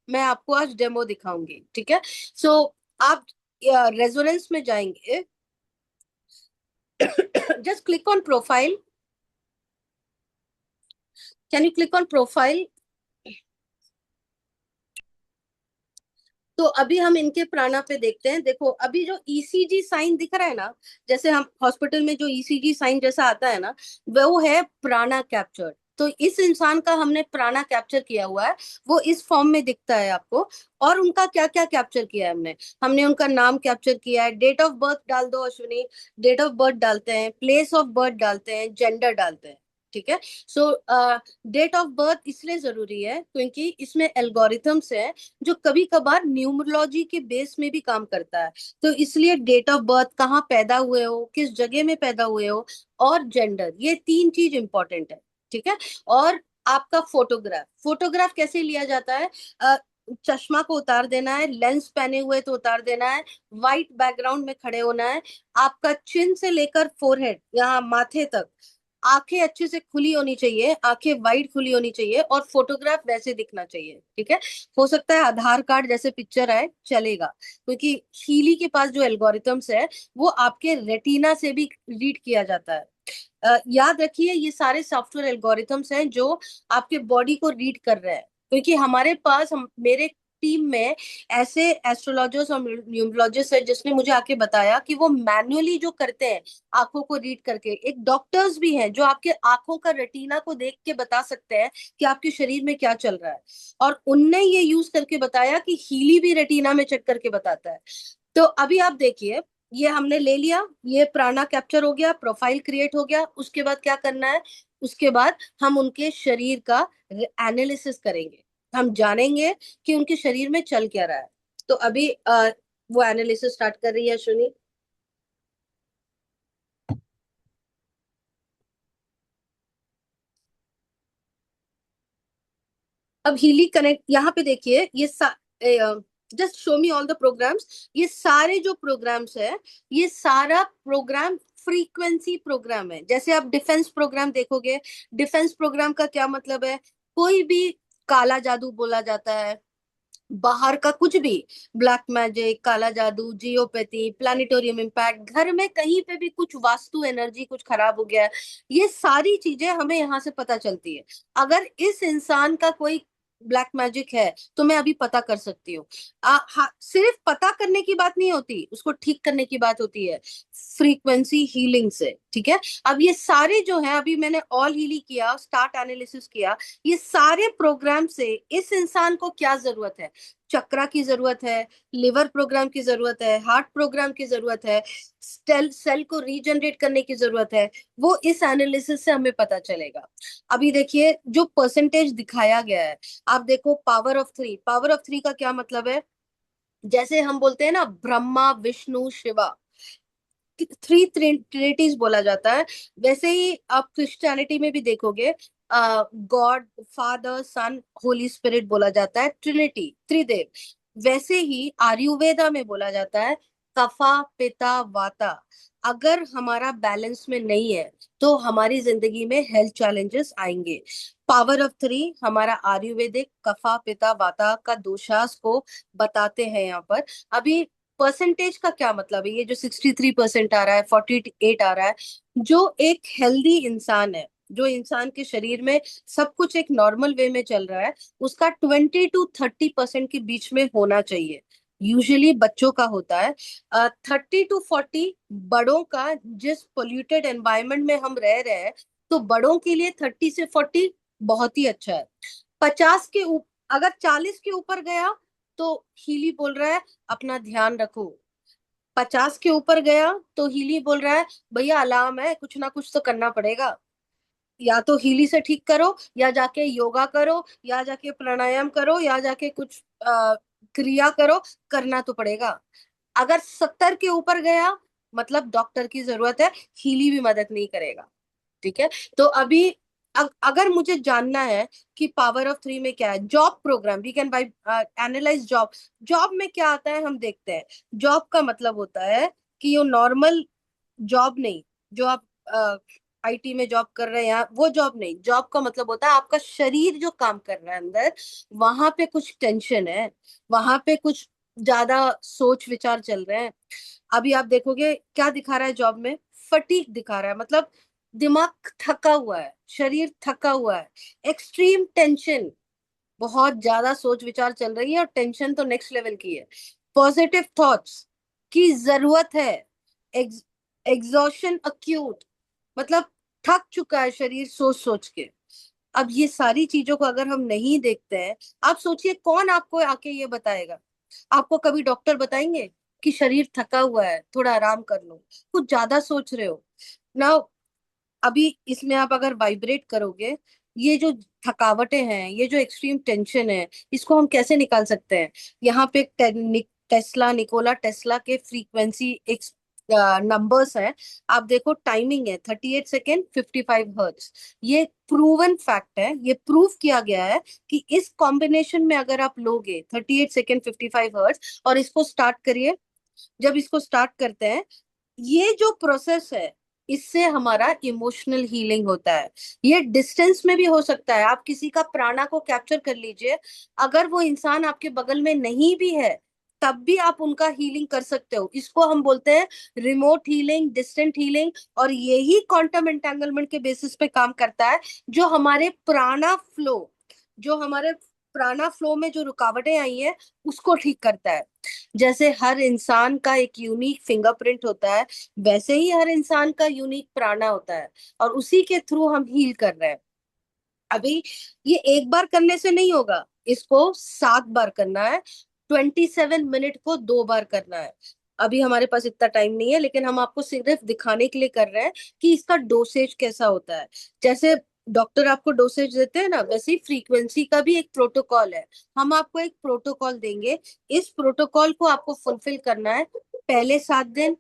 मैं आपको आज डेमो दिखाऊंगी, ठीक है। सो आप रेजोनेंस में जाएंगे। Just click on profile, can you click on profile. तो अभी हम इनके प्राणा पे देखते हैं। देखो, अभी जो ECG साइन दिख रहा है ना, जैसे हम हॉस्पिटल में जो ECG साइन जैसा आता है ना, वो है प्राणा कैप्चर। तो इस इंसान का हमने प्राणा कैप्चर किया हुआ है, वो इस फॉर्म में दिखता है आपको। और उनका क्या क्या कैप्चर किया है हमने, हमने उनका नाम कैप्चर किया है, डेट ऑफ बर्थ डाल दो अश्विनी, डेट ऑफ बर्थ डालते हैं, प्लेस ऑफ बर्थ डालते हैं, जेंडर डालते हैं, ठीक है। सो डेट ऑफ बर्थ इसलिए जरूरी है क्योंकि इसमें एल्गोरिथम्स है जो कभी कभार न्यूमरोलॉजी के बेस में भी काम करता है। तो इसलिए डेट ऑफ बर्थ, कहाँ पैदा हुए हो, किस जगह में पैदा हुए हो, और जेंडर, ये 3 चीज इंपॉर्टेंट है, ठीक है। और आपका फोटोग्राफ, फोटोग्राफ कैसे लिया जाता है, अ, चश्मा को उतार देना है, लेंस पहने हुए तो उतार देना है, व्हाइट बैकग्राउंड में खड़े होना है, आपका चिन से लेकर फोरहेड, यहाँ माथे तक आंखें अच्छे से खुली होनी चाहिए, आंखें वाइड खुली होनी चाहिए, और फोटोग्राफ वैसे दिखना चाहिए, ठीक है। हो सकता है आधार कार्ड जैसे पिक्चर आए, चलेगा, क्योंकि हीली के पास जो एल्गोरिथम्स है वो आपके रेटिना से भी रीड किया जाता है। याद रखिए, ये सारे सॉफ्टवेयर एल्गोरिथम्स हैं जो आपके बॉडी को रीड कर रहे हैं, क्योंकि हमारे पास, मेरे टीम में ऐसे एस्ट्रोलॉजर्स और न्यूमरोलॉजिस्ट है जिसने मुझे आके बताया कि वो मैन्युअली जो करते हैं आंखों को रीड करके, एक डॉक्टर्स भी हैं जो आपके आंखों का रेटिना को देख के बता सकते हैं कि आपके शरीर में क्या चल रहा है, और उनने ये यूज करके बताया कि हीली भी रेटिना में चेक करके बताता है। तो अभी आप देखिए, ये हमने ले लिया, ये प्राणा कैप्चर हो गया, प्रोफाइल क्रिएट हो गया, उसके बाद क्या करना है, उसके बाद हम उनके शरीर का एनालिसिस करेंगे, हम जानेंगे कि उनके शरीर में चल क्या रहा है। तो अभी वो एनालिसिस स्टार्ट कर रही है अश्विनी। अब हीली कनेक्ट यहाँ पे देखिए, ये just show me all the programs. ये सारे जो प्रोग्राम्स है, ये सारा प्रोग्राम फ्रीक्वेंसी प्रोग्राम है। जैसे आप डिफेंस प्रोग्राम देखोगे, डिफेंस प्रोग्राम का क्या मतलब है, कोई भी काला जादू बोला जाता है, बाहर का कुछ भी, ब्लैक मैजिक, काला जादू, जियोपैथी, प्लानिटोरियम इम्पैक्ट, घर में कहीं पे भी कुछ वास्तु एनर्जी कुछ खराब हो गया है, ये सारी चीजें हमें यहाँ से पता चलती है। अगर इस इंसान का कोई ब्लैक मैजिक है तो मैं अभी पता कर सकती हूँ। सिर्फ पता करने की बात नहीं होती, उसको ठीक करने की बात होती है फ्रीक्वेंसी हीलिंग से, ठीक है। अब ये सारे जो है, अभी मैंने ऑल हीलिंग किया, स्टार्ट एनालिसिस किया, ये सारे प्रोग्राम से इस इंसान को क्या जरूरत है, चक्रा की जरूरत है, लिवर प्रोग्राम की जरूरत है, हार्ट प्रोग्राम की जरूरत है, सेल को रीजनरेट करने की जरूरत है, वो इस एनालिसिस से हमें पता चलेगा। अभी देखिए जो परसेंटेज दिखाया गया है, आप देखो power of three, power of three का क्या मतलब है, जैसे हम बोलते हैं ना ब्रह्मा विष्णु शिवा, थ्री ट्रिनिटीज बोला जाता है, वैसे ही आप क्रिश्चियनिटी में भी देखोगे गॉड फादर सन होली स्पिरिट बोला जाता है, ट्रिनिटी त्रिदेव। वैसे ही आयुर्वेदा में बोला जाता है कफा पिता वाता। अगर हमारा बैलेंस में नहीं है तो हमारी जिंदगी में हेल्थ चैलेंजेस आएंगे। पावर ऑफ थ्री हमारा आयुर्वेदिक कफा पिता वाता का दोषास को बताते हैं यहाँ पर। अभी परसेंटेज का क्या मतलब है, ये जो 63% आ रहा है, 48 आ रहा है, जो एक हेल्दी इंसान है, जो इंसान के शरीर में सब कुछ एक नॉर्मल वे में चल रहा है, उसका 20 to 30% के बीच में होना चाहिए। यूजुअली बच्चों का होता है 30 to 40, बड़ों का, जिस पोल्यूटेड एनवायरनमेंट में हम रह रहे हैं, तो बड़ों के लिए 30 से 40 बहुत ही अच्छा है। 50 के ऊपर, अगर 40 के ऊपर गया तो हीली बोल रहा है अपना ध्यान रखो। 50 के ऊपर गया तो हीली बोल रहा है भैया अलार्म है, कुछ ना कुछ तो करना पड़ेगा, या तो हीली से ठीक करो, या जाके योगा करो, या जाके प्राणायाम करो, या जाके कुछ क्रिया करो, करना तो पड़ेगा। अगर 70 के ऊपर गया मतलब डॉक्टर की जरूरत है, हीली भी मदद नहीं करेगा, ठीक है। तो अभी अगर मुझे जानना है कि पावर ऑफ थ्री में क्या है, job program, we can by analyze job. Job में क्या आता है हम देखते हैं। जॉब का मतलब होता है कि ये नॉर्मल जॉब नहीं, जो आप आईटी में जॉब कर रहे हैं, यहाँ वो जॉब नहीं। जॉब का मतलब होता है आपका शरीर जो काम कर रहा है अंदर, वहां पे कुछ टेंशन है, वहां पे कुछ ज्यादा सोच विचार चल रहे हैं। अभी आप देखोगे क्या दिखा रहा है जॉब में, फटीग दिखा रहा है, मतलब दिमाग थका हुआ है, शरीर थका हुआ है, एक्सट्रीम टेंशन, बहुत ज्यादा सोच विचार चल रही है, और टेंशन तो नेक्स्ट लेवल की है। पॉजिटिव थॉट्स की जरूरत है। एग्जॉशन अक्यूट, मतलब थक चुका है शरीर सोच सोच के। अब ये सारी चीजों को अगर हम नहीं देखते हैं, आप सोचिए कौन आपको आके ये बताएगा। आपको कभी डॉक्टर बताएंगे कि शरीर थका हुआ है, थोड़ा आराम कर लो, कुछ ज्यादा सोच रहे हो ना। अभी इसमें आप अगर वाइब्रेट करोगे, ये जो थकावटें हैं, ये जो एक्सट्रीम टेंशन है, इसको हम कैसे निकाल सकते हैं। यहाँ पे टेस्ला, निकोला टेस्ला के फ्रीक्वेंसी एक नंबर्स हैं। आप देखो टाइमिंग है 38 सेकेंड 55 हर्ट्ज। ये प्रूवन फैक्ट है, ये प्रूव किया गया है कि इस कॉम्बिनेशन में अगर आप लोगे 38 सेकेंड 55 हर्ट्ज और इसको स्टार्ट करिए, जब इसको स्टार्ट करते हैं, ये जो प्रोसेस है, इससे हमारा इमोशनल हीलिंग होता है। ये डिस्टेंस में भी हो सकता है, आप किसी का प्राणा को कैप्चर कर लीजिए, अगर वो इंसान आपके बगल में नहीं भी है तब भी आप उनका हीलिंग कर सकते हो। इसको हम बोलते हैं रिमोट हीलिंग, डिस्टेंट हीलिंग, और यही क्वांटम एंटेंगलमेंट के बेसिस पे काम करता है। जो हमारे प्राणा फ्लो, जो हमारे प्राणा फ्लो में जो रुकावटें आई हैं उसको ठीक करता है। जैसे हर इंसान का एक यूनिक फिंगरप्रिंट होता है, वैसे ही हर इंसान का यूनिक प्राणा होता है, और उसी के थ्रू हम हील कर रहे हैं। अभी ये एक बार करने से नहीं होगा, इसको 7 बार करना है, 27 मिनट को 2 बार करना है। अभी हमारे पास इतना टाइम नहीं है, लेकिन हम आपको सिर्फ दिखाने के लिए कर रहे हैं कि इसका डोसेज कैसा होता है। जैसे डॉक्टर आपको डोसेज देते हैं ना, वैसे ही फ्रीक्वेंसी का भी एक प्रोटोकॉल है। हम आपको एक प्रोटोकॉल देंगे, इस प्रोटोकॉल को आपको फुलफिल करना है। पहले 7 दिन,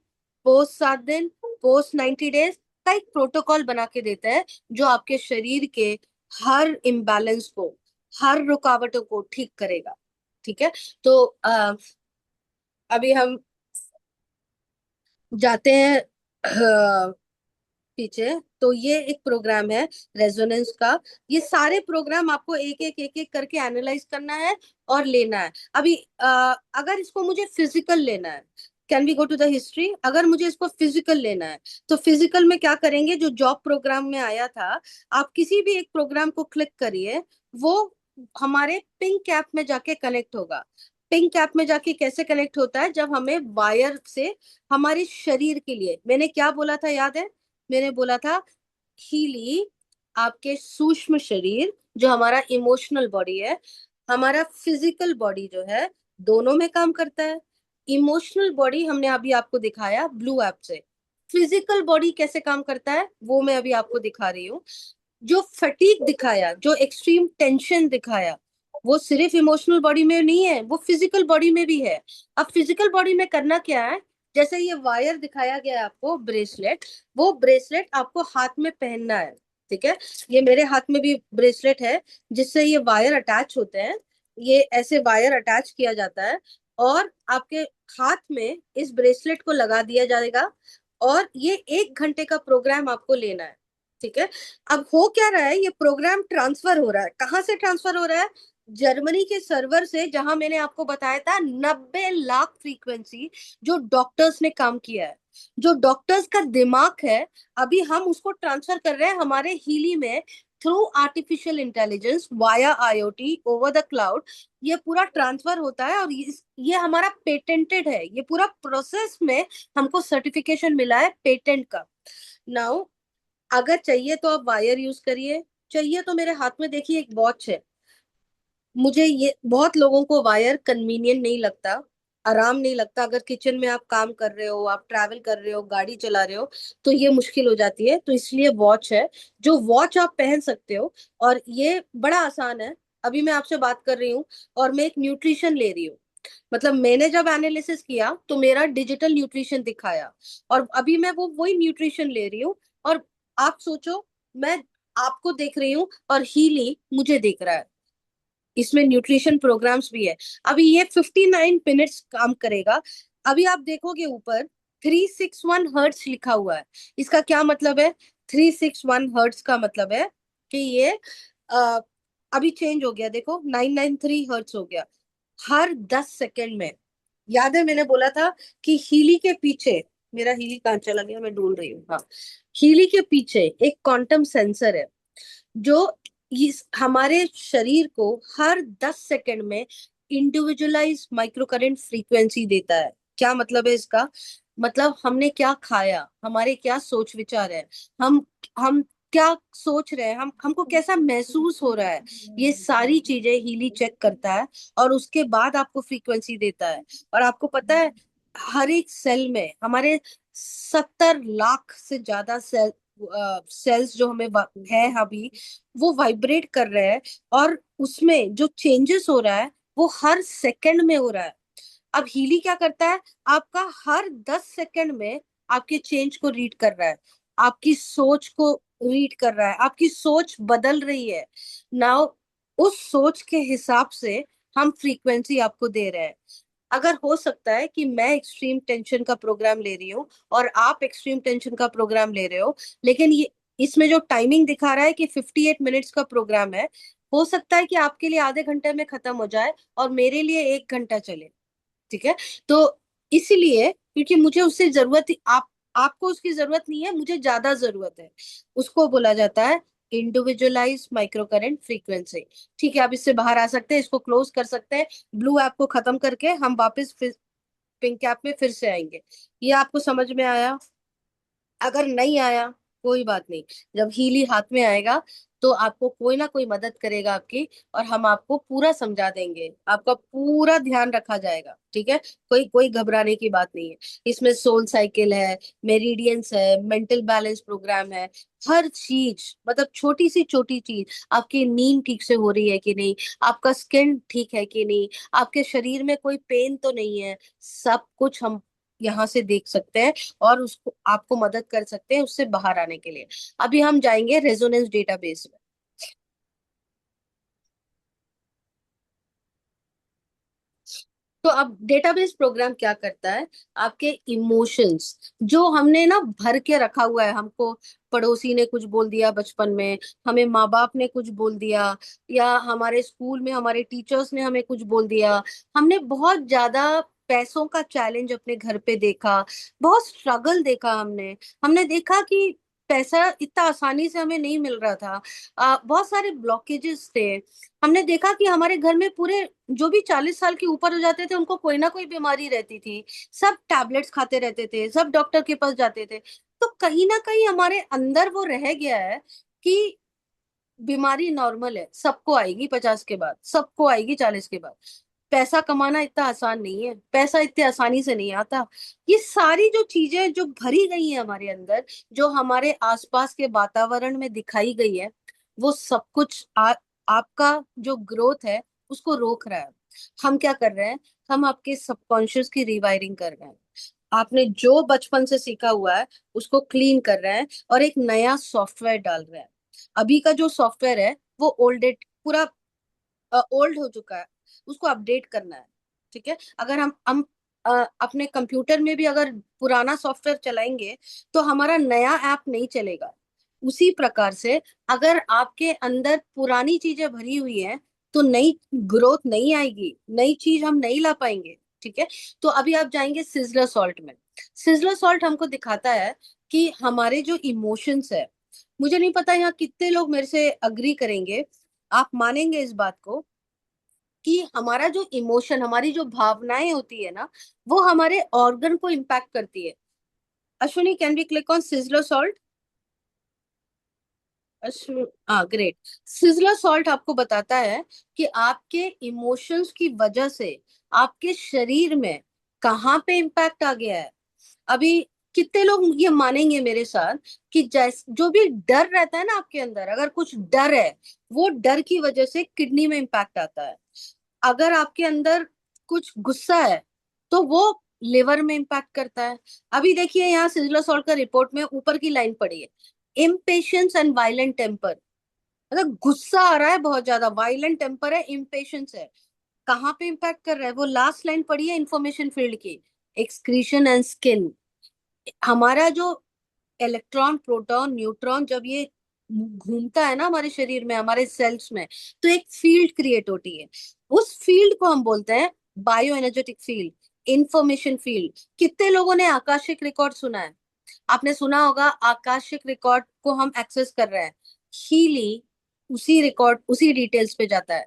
पोस्ट 7 दिन, पोस्ट 90 डेज का एक प्रोटोकॉल बना के देता है, जो आपके शरीर के हर इम्बैलेंस को, हर रुकावटों को ठीक करेगा। ठीक है, तो अभी हम जाते हैं पीछे। तो ये एक प्रोग्राम है रेजोनेंस का। ये सारे प्रोग्राम आपको एक एक करके एनालाइज करना है और लेना है। अभी अगर इसको मुझे फिजिकल लेना है, can we go to the history. अगर मुझे इसको फिजिकल लेना है, तो फिजिकल में क्या करेंगे, जो जॉब प्रोग्राम में आया था, आप किसी भी एक प्रोग्राम को क्लिक करिए, वो हमारे पिंक कैप में जाके कनेक्ट होगा। पिंक कैप में जाके कैसे कनेक्ट होता है, जब हमें वायर से हमारे शरीर के लिए, मैंने क्या बोला था याद है, मैंने बोला था हीली आपके सूक्ष्म शरीर, जो हमारा इमोशनल बॉडी है, हमारा फिजिकल बॉडी जो है, दोनों में काम करता है। इमोशनल बॉडी हमने अभी आपको दिखाया ब्लू ऐप से। फिजिकल बॉडी कैसे काम करता है वो मैं अभी आपको दिखा रही हूँ। जो फटीग दिखाया, जो एक्सट्रीम टेंशन दिखाया, वो सिर्फ इमोशनल बॉडी में नहीं है, वो फिजिकल बॉडी में भी है। अब फिजिकल बॉडी में करना क्या है, जैसे ये वायर दिखाया गया है आपको, ब्रेसलेट, वो ब्रेसलेट आपको हाथ में पहनना है। ठीक है, ये मेरे हाथ में भी ब्रेसलेट है, जिससे ये वायर अटैच होते हैं। ये ऐसे वायर अटैच किया जाता है, और आपके हाथ में इस ब्रेसलेट को लगा दिया जाएगा, और ये 1 घंटे का प्रोग्राम आपको लेना है। ठीक है, अब हो क्या रहा है, ये प्रोग्राम ट्रांसफर हो रहा है, कहाँ से ट्रांसफर हो रहा है, जर्मनी के सर्वर से, जहां मैंने आपको बताया था 90 लाख फ्रीक्वेंसी जो डॉक्टर्स ने काम किया है, जो डॉक्टर्स का दिमाग है, अभी हम उसको ट्रांसफर कर रहे हैं हमारे हीली में, through artificial intelligence via IoT over the cloud. ये पूरा ट्रांसफर होता है, और ये हमारा पेटेंटेड है, ये पूरा प्रोसेस में हमको सर्टिफिकेशन मिला है पेटेंट का। नाउ अगर चाहिए तो आप वायर यूज करिए, चाहिए तो मेरे हाथ में देखिए एक वॉच है। मुझे ये, बहुत लोगों को वायर कन्वीनियंट नहीं लगता, आराम नहीं लगता। अगर किचन में आप काम कर रहे हो, आप ट्रैवल कर रहे हो, गाड़ी चला रहे हो, तो ये मुश्किल हो जाती है, तो इसलिए वॉच है, जो वॉच आप पहन सकते हो। और ये बड़ा आसान है। अभी मैं आपसे बात कर रही हूँ, और मैं एक न्यूट्रिशन ले रही हूँ, मतलब मैंने जब एनालिसिस किया तो मेरा डिजिटल न्यूट्रिशन दिखाया, और अभी मैं वो वही न्यूट्रिशन ले रही हूँ। और आप सोचो, मैं आपको देख रही हूँ और हीली मुझे देख रहा है, इसमें न्यूट्रिशन प्रोग्राम्स भी है। अभी ये 59 मिनट्स काम करेगा। अभी आप देखोगे ऊपर 361 हर्ट्स लिखा हुआ है, इसका क्या मतलब है, 361 हर्ट्स का मतलब है कि ये अ, अभी चेंज हो गया, देखो 993 हर्ट्स हो गया हर 10 सेकेंड में। याद है मैंने बोला था कि हीली के पीछे, मेरा हीली कहाँ चला गया, मैं ढूंढ रही हूँ, हाँ, हीली के पीछे एक क्वांटम सेंसर है, जो इस हमारे शरीर को हर 10 सेकंड में इंडिविजुअलाइज माइक्रो करंट फ्रीक्वेंसी देता है। क्या मतलब है इसका, मतलब हमने क्या खाया, हमारे क्या सोच विचार है, हम क्या सोच रहे हैं, हम हमको कैसा महसूस हो रहा है, ये सारी चीजें हीली चेक करता है, और उसके बाद आपको फ्रीक्वेंसी देता है। और आपको पता है, हर एक सेल में हमारे 70 लाख से ज्यादा सेल्स जो हमें है अभी, वो वाइब्रेट कर रहे हैं, और उसमें जो चेंजेस हो रहा है वो हर सेकंड में हो रहा है। अब हीली क्या करता है, आपका हर 10 सेकंड में आपके चेंज को रीड कर रहा है, आपकी सोच को रीड कर रहा है, आपकी सोच बदल रही है। नाउ उस सोच के हिसाब से हम फ्रीक्वेंसी आपको दे रहे हैं। अगर हो सकता है कि मैं एक्सट्रीम टेंशन का प्रोग्राम ले रही हूँ और आप एक्सट्रीम टेंशन का प्रोग्राम ले रहे हो, लेकिन ये, इसमें जो टाइमिंग दिखा रहा है कि 58 मिनट्स का प्रोग्राम है, हो सकता है कि आपके लिए आधे घंटे में खत्म हो जाए और मेरे लिए 1 घंटा चले। ठीक है, तो इसीलिए, क्योंकि मुझे उससे जरूरत, आपको उसकी जरूरत नहीं है, मुझे ज्यादा जरूरत है, उसको बोला जाता है इंडिविजुअलाइज माइक्रो करंट फ्रीक्वेंसी। ठीक है, आप इससे बाहर आ सकते हैं, इसको क्लोज कर सकते हैं। ब्लू ऐप को खत्म करके हम वापस फिर पिंक ऐप में फिर से आएंगे। ये आपको समझ में आया? अगर नहीं आया कोई बात नहीं, जब हीली हाथ में आएगा तो आपको कोई ना कोई मदद करेगा आपकी, और हम आपको पूरा समझा देंगे, आपका पूरा ध्यान रखा जाएगा। ठीक है, कोई कोई घबराने की बात नहीं है। इसमें सोल साइकिल है, मेरिडियंस है, मेंटल बैलेंस प्रोग्राम है, हर चीज, मतलब छोटी सी छोटी चीज, आपकी नींद ठीक से हो रही है कि नहीं, आपका स्किन ठीक है कि नहीं, आपके शरीर में कोई पेन तो नहीं है, सब कुछ हम यहाँ से देख सकते हैं और उसको आपको मदद कर सकते हैं उससे बाहर आने के लिए। अभी हम जाएंगे रेजोनेंस डेटाबेस में। तो अब डेटाबेस प्रोग्राम क्या करता है, आपके इमोशंस जो हमने ना भर के रखा हुआ है, हमको पड़ोसी ने कुछ बोल दिया बचपन में, हमें माँ बाप ने कुछ बोल दिया, या हमारे स्कूल में हमारे टीचर्स ने हमें कुछ बोल दिया, हमने बहुत ज्यादा पैसों का चैलेंज अपने घर पे देखा, बहुत स्ट्रगल देखा हमने, हमने देखा कि पैसा इतना आसानी से हमें नहीं मिल रहा था, बहुत सारे ब्लॉकेजेस थे। हमने देखा कि हमारे घर में पूरे जो भी 40 साल के ऊपर हो जाते थे उनको कोई ना कोई बीमारी रहती थी, सब टैबलेट्स खाते रहते थे, सब डॉक्टर के पास जाते थे। तो कहीं ना कहीं हमारे अंदर वो रह गया है कि बीमारी नॉर्मल है, सबको आएगी 50 के बाद, सबको आएगी 40 के बाद। पैसा कमाना इतना आसान नहीं है, पैसा इतने आसानी से नहीं आता। ये सारी जो चीजें जो भरी गई है हमारे अंदर, जो हमारे आसपास के वातावरण में दिखाई गई है, वो सब कुछ आपका जो ग्रोथ है उसको रोक रहा है। हम क्या कर रहे हैं, हम आपके सबकॉन्शियस की रिवायरिंग कर रहे हैं। आपने जो बचपन से सीखा हुआ है उसको क्लीन कर रहे हैं और एक नया सॉफ्टवेयर डाल रहे हैं। अभी का जो सॉफ्टवेयर है वो ओल्डेड, पूरा ओल्ड हो चुका है, उसको अपडेट करना है। ठीक है, अगर हम अपने कंप्यूटर में भी अगर पुराना सॉफ्टवेयर चलाएंगे तो हमारा नया ऐप नहीं चलेगा। उसी प्रकार से अगर आपके अंदर पुरानी चीजें भरी हुई हैं तो नई ग्रोथ नहीं आएगी, नई चीज हम नहीं ला पाएंगे। ठीक है, तो अभी आप जाएंगे सिजलर सॉल्ट में। सिजलर सॉल्ट हमको दिखाता है कि हमारे जो इमोशंस है, मुझे नहीं पता यहाँ कितने लोग मेरे से अग्री करेंगे, आप मानेंगे इस बात को कि हमारा जो इमोशन, हमारी जो भावनाएं होती है ना, वो हमारे ऑर्गन को इम्पैक्ट करती है। Ashwini, can we click on sizzler salt? Ashwini, हाँ ग्रेट। सिजलर सॉल्ट आपको बताता है कि आपके इमोशंस की वजह से आपके शरीर में कहाँ पे इम्पैक्ट आ गया है। अभी कितने लोग ये मानेंगे मेरे साथ कि जैस जो भी डर रहता है ना आपके अंदर, अगर कुछ डर है, वो डर की वजह से किडनी में इम्पैक्ट आता है। अगर आपके अंदर कुछ गुस्सा है तो वो लिवर में इम्पैक्ट करता है। अभी देखिए यहाँ सिजलर सॉल्ट का रिपोर्ट में ऊपर की लाइन पड़ी है, इम्पेशंस एंड वायलेंट टेम्पर, मतलब गुस्सा आ रहा है बहुत ज्यादा, वायलेंट टेम्पर है, इम्पेशंस है, कहाँ पे इम्पैक्ट कर रहा है? वो लास्ट लाइन पड़ी है इंफॉर्मेशन फील्ड की, एक्सक्रीशन एंड स्किन। हमारा जो इलेक्ट्रॉन प्रोटॉन न्यूट्रॉन जब ये घूमता है ना हमारे शरीर में, हमारे सेल्स में, तो एक फील्ड क्रिएट होती है। उस फील्ड को हम बोलते हैं bio energetic field, information field. कितने लोगों ने आकाशिक रिकॉर्ड सुना है? आपने सुना होगा, आकाशिक रिकॉर्ड को हम एक्सेस कर रहे हैं, हीली उसी रिकॉर्ड उसी डिटेल्स पे जाता है।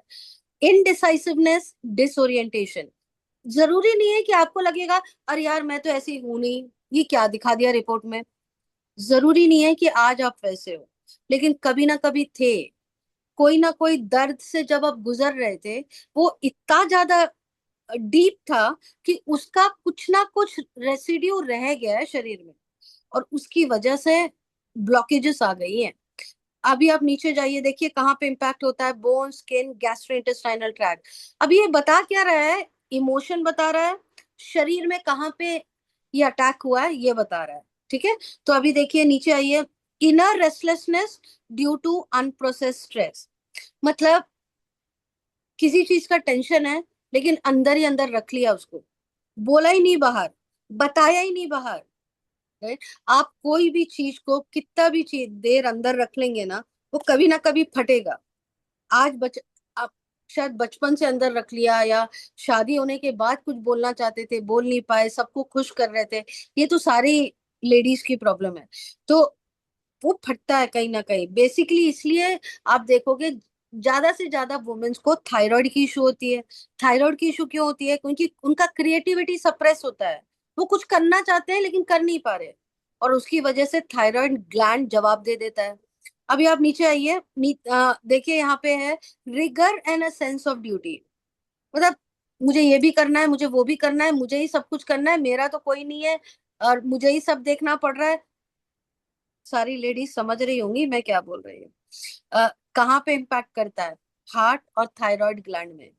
इनडिसाइसिवनेस, डिसोरिएंटेशन, जरूरी नहीं है कि आपको लगेगा अरे यार मैं तो ऐसी हूं नहीं, ये क्या दिखा दिया रिपोर्ट में, जरूरी नहीं है कि आज आप वैसे हो, लेकिन कभी ना कभी थे। कोई ना कोई दर्द से जब आप गुजर रहे थे, वो इतना ज्यादा डीप था कि उसका कुछ ना कुछ रेसिड्यू रह गया है शरीर में, और उसकी वजह से ब्लॉकेजेस आ गई हैं। अभी आप नीचे जाइए, देखिए कहाँ पे इंपैक्ट होता है, बोन, स्किन, गैस्ट्रोइंटेस्टाइनल ट्रैक्ट। अभी ये बता क्या रहा है, इमोशन बता रहा है, शरीर में कहाँ पे ये अटैक हुआ है ये बता रहा है। ठीक है, तो अभी देखिए नीचे आइए, inner restlessness due to unprocessed stress, मतलब किसी चीज का टेंशन है लेकिन अंदर ही अंदर रख लिया उसको, बोला ही नहीं बाहर, बताया ही नहीं बाहर। राइट, आप कोई भी चीज को कितना भी चीज देर अंदर रख लेंगे ना, वो कभी ना कभी फटेगा। आज आप शायद बचपन से अंदर रख लिया, या शादी होने के बाद कुछ बोलना चाहते थे बोल नहीं पाए, सबको खुश कर रहे थे, ये तो सारी लेडीज की प्रॉब्लम है। तो वो फटता है कहीं ना कहीं, बेसिकली इसलिए आप देखोगे ज्यादा से ज्यादा वुमेन्स को थायराइड की इशू होती है। थायराइड की इशू क्यों होती है? क्योंकि उनका क्रिएटिविटी सप्रेस होता है, वो कुछ करना चाहते हैं लेकिन कर नहीं पा रहे, और उसकी वजह से थायराइड ग्लैंड जवाब दे देता है। अभी आप नीचे आइए, देखिए यहाँ पे है rigour and a sense of duty. मतलब मुझे ये भी करना है, मुझे वो भी करना है, मुझे ही सब कुछ करना है, मेरा तो कोई नहीं है और मुझे ही सब देखना पड़ रहा है। सारी लेडीज समझ रही होंगी मैं क्या बोल रही हूँ। कहाँ पे इम्पैक्ट करता है? हार्ट और थायराइड ग्लैंड में।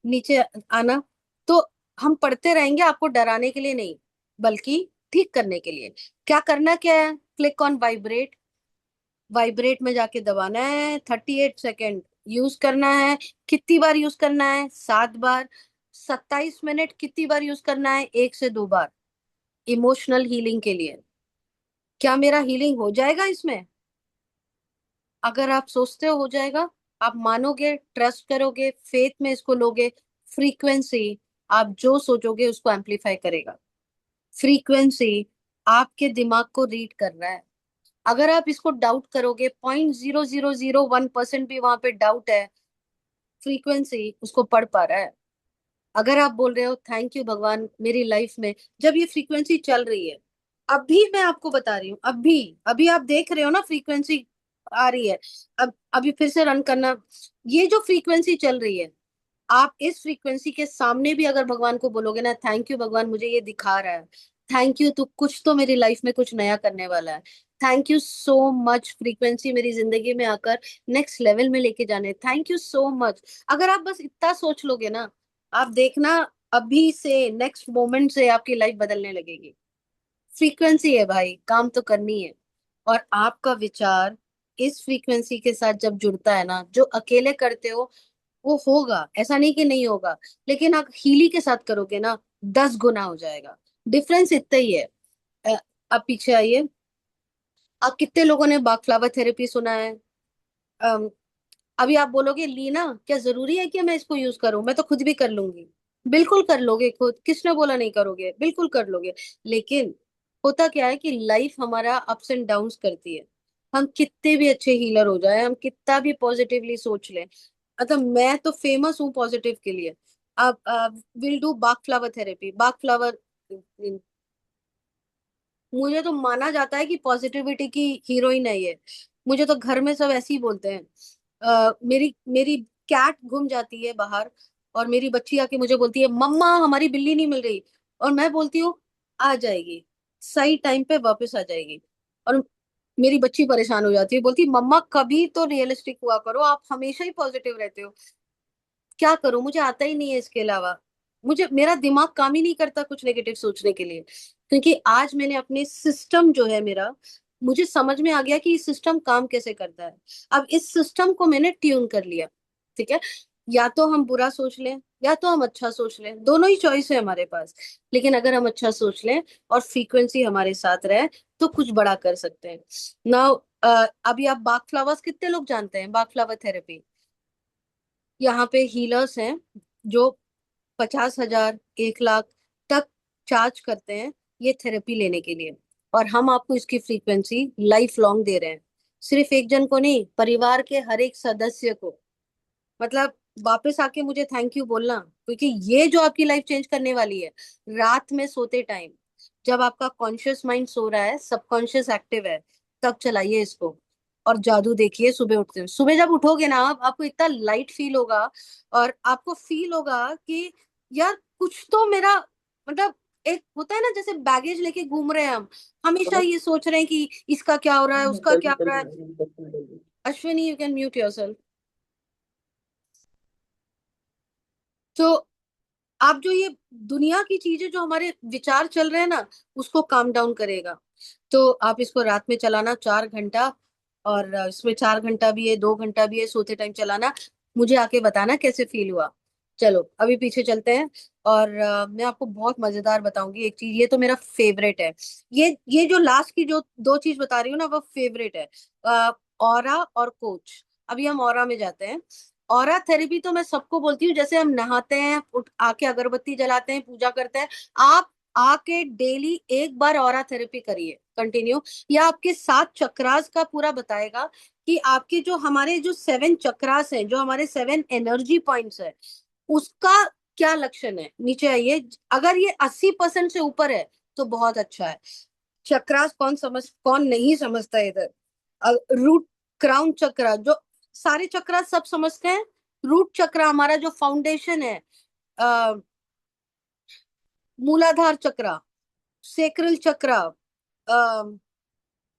नीचे आना। तो हम पढ़ते रहेंगे आपको डराने के लिए नहीं, बल्कि ठीक करने के लिए। क्या करना क्या है? Click on vibrate. वाइब्रेट में जाके दबाना है, 38 सेकेंड यूज करना है। कितनी बार यूज करना है? 7 बार। 27 मिनट कितनी बार यूज करना है? 1 से 2 बार। इमोशनल हीलिंग के लिए। क्या मेरा हीलिंग हो जाएगा इसमें? अगर आप सोचते हो जाएगा, आप मानोगे, ट्रस्ट करोगे, फेथ में इसको लोगे, फ्रीक्वेंसी आप जो सोचोगे उसको एम्पलीफाई करेगा। फ्रीक्वेंसी आपके दिमाग को रीड कर रहा है। अगर आप इसको डाउट करोगे, 0.0001% भी वहां पे डाउट है, फ्रीक्वेंसी उसको पढ़ पा रहा है। अगर आप बोल रहे हो थैंक यू भगवान मेरी लाइफ में, जब ये फ्रीक्वेंसी चल रही है, अभी मैं आपको बता रही हूँ, अभी अभी आप देख रहे हो ना फ्रीक्वेंसी आ रही है। अब अभी फिर से रन करना। ये जो फ्रीक्वेंसी चल रही है, आप इस फ्रीक्वेंसी के सामने भी अगर भगवान को बोलोगे ना थैंक यू भगवान मुझे ये दिखा रहा है, थैंक यू तू कुछ तो मेरी लाइफ में कुछ नया करने वाला है, thank you so much frequency मेरी जिंदगी में आकर नेक्स्ट लेवल में लेके जाने, थैंक यू सो मच। अगर आप बस इतना सोच लोगे ना, आप देखना अभी से नेक्स्ट मोमेंट से आपकी लाइफ बदलने लगेगी। फ्रीक्वेंसी है भाई, काम तो करनी है। और आपका विचार इस फ्रीक्वेंसी के साथ जब जुड़ता है ना, जो अकेले करते हो वो होगा, ऐसा नहीं कि नहीं होगा, लेकिन आप हीली के साथ करोगे ना 10 गुना हो जाएगा। डिफरेंस इतना ही है। अ, अब पीछे आइए। आप कितने लोगों ने बाग फ्लावर थेरेपी सुना है? अम, अभी आप बोलोगे लीना क्या जरूरी है कि मैं इसको यूज करूं, मैं तो खुद भी कर लूंगी। बिल्कुल कर लोगे खुद, किसने बोला नहीं करोगे, बिल्कुल कर लोगे। लेकिन होता क्या है कि लाइफ हमारा अप्स एंड डाउन्स करती है। हम कितने भी अच्छे हीलर हो जाए, हम कितना भी पॉजिटिवली सोच लें, मतलब मैं तो फेमस हूँ पॉजिटिव के लिए। अब will do Bagh flower therapy. Bagh flower मुझे तो माना जाता है कि पॉजिटिविटी की हीरोइन है ये। मुझे तो घर में सब ऐसे ही बोलते हैं। मेरी मेरी कैट घूम जाती है बाहर, और मेरी बच्ची आके मुझे बोलती है मम्मा हमारी बिल्ली नहीं मिल रही, और मैं बोलती हूँ आ जाएगी, सही टाइम पे वापस आ जाएगी। और मेरी बच्ची परेशान हो जाती है, बोलती मम्मा कभी तो रियलिस्टिक हुआ करो, आप हमेशा ही पॉजिटिव रहते हो। क्या करूं, मुझे आता ही नहीं है इसके अलावा। मुझे मेरा दिमाग काम ही नहीं करता कुछ नेगेटिव सोचने के लिए, क्योंकि आज मैंने अपने सिस्टम जो है मेरा, मुझे समझ में आ गया कि सिस्टम काम कैसे करता है। अब इस सिस्टम को मैंने ट्यून कर लिया। ठीक है, या तो हम बुरा सोच लें या तो हम अच्छा सोच लें, दोनों ही चॉइस है हमारे पास। लेकिन अगर हम अच्छा सोच लें और फ्रीक्वेंसी हमारे साथ रहे, तो कुछ बड़ा कर सकते हैं। नाउ अभी आप बाग फ्लावर्स कितने लोग जानते हैं? बाग फ्लावर थेरेपी, यहाँ पे हीलर्स हैं जो 50,000 1 लाख तक चार्ज करते हैं ये थेरेपी लेने के लिए। और हम आपको इसकी फ्रीक्वेंसी लाइफ लॉन्ग दे रहे हैं, सिर्फ एक जन को नहीं, परिवार के हर एक सदस्य को। मतलब वापस आके मुझे थैंक यू बोलना, क्योंकि ये जो आपकी लाइफ चेंज करने वाली है। रात में सोते टाइम जब आपका कॉन्शियस माइंड सो रहा है, सबकॉन्शियस एक्टिव है, तब चलाइए इसको। और जादू देखिए सुबह उठते हुए। सुबह जब उठोगे ना आप, आपको इतना लाइट फील होगा, और आपको फील होगा कि यार कुछ तो मेरा, मतलब एक होता है ना जैसे बैगेज लेके घूम रहे हैं हम, हमेशा ये सोच रहे हैं कि इसका क्या हो रहा है, उसका क्या हो रहा है। Ashwini you can mute yourself. तो आप जो ये दुनिया की चीजें जो हमारे विचार चल रहे हैं ना, उसको काम डाउन करेगा। तो आप इसको रात में चलाना 4 घंटा, और इसमें 4 घंटा भी है, 2 घंटा भी है, सोते टाइम चलाना। मुझे आके बताना कैसे फील हुआ। चलो अभी पीछे चलते हैं। और मैं आपको बहुत मजेदार बताऊंगी एक चीज, ये तो मेरा फेवरेट है। ये जो लास्ट की जो 2 चीज बता रही हूँ ना, वो फेवरेट है। ऑरा और कोच। अभी हम ऑरा में जाते हैं। ऑरा थेरेपी तो मैं सबको बोलती हूँ, जैसे हम नहाते हैं, उठ आके अगरबत्ती जलाते हैं, पूजा करते हैं, आप आके डेली एक बार ऑरा थेरेपी करिए, कंटिन्यू। या आपके 7 चक्रास का पूरा बताएगा कि आपके जो हमारे जो 7 चक्रास हैं, जो हमारे 7 एनर्जी पॉइंट्स है, उसका क्या लक्षण है। नीचे आइए, अगर ये 80% से ऊपर है तो बहुत अच्छा है। चक्रास कौन नहीं समझता है इधर। रूट, क्राउन चक्रा, जो सारे चक्रा सब समझते हैं। रूट चक्रा हमारा जो फाउंडेशन है, अ, मूलाधार चक्रा, सेक्रल चक्रा,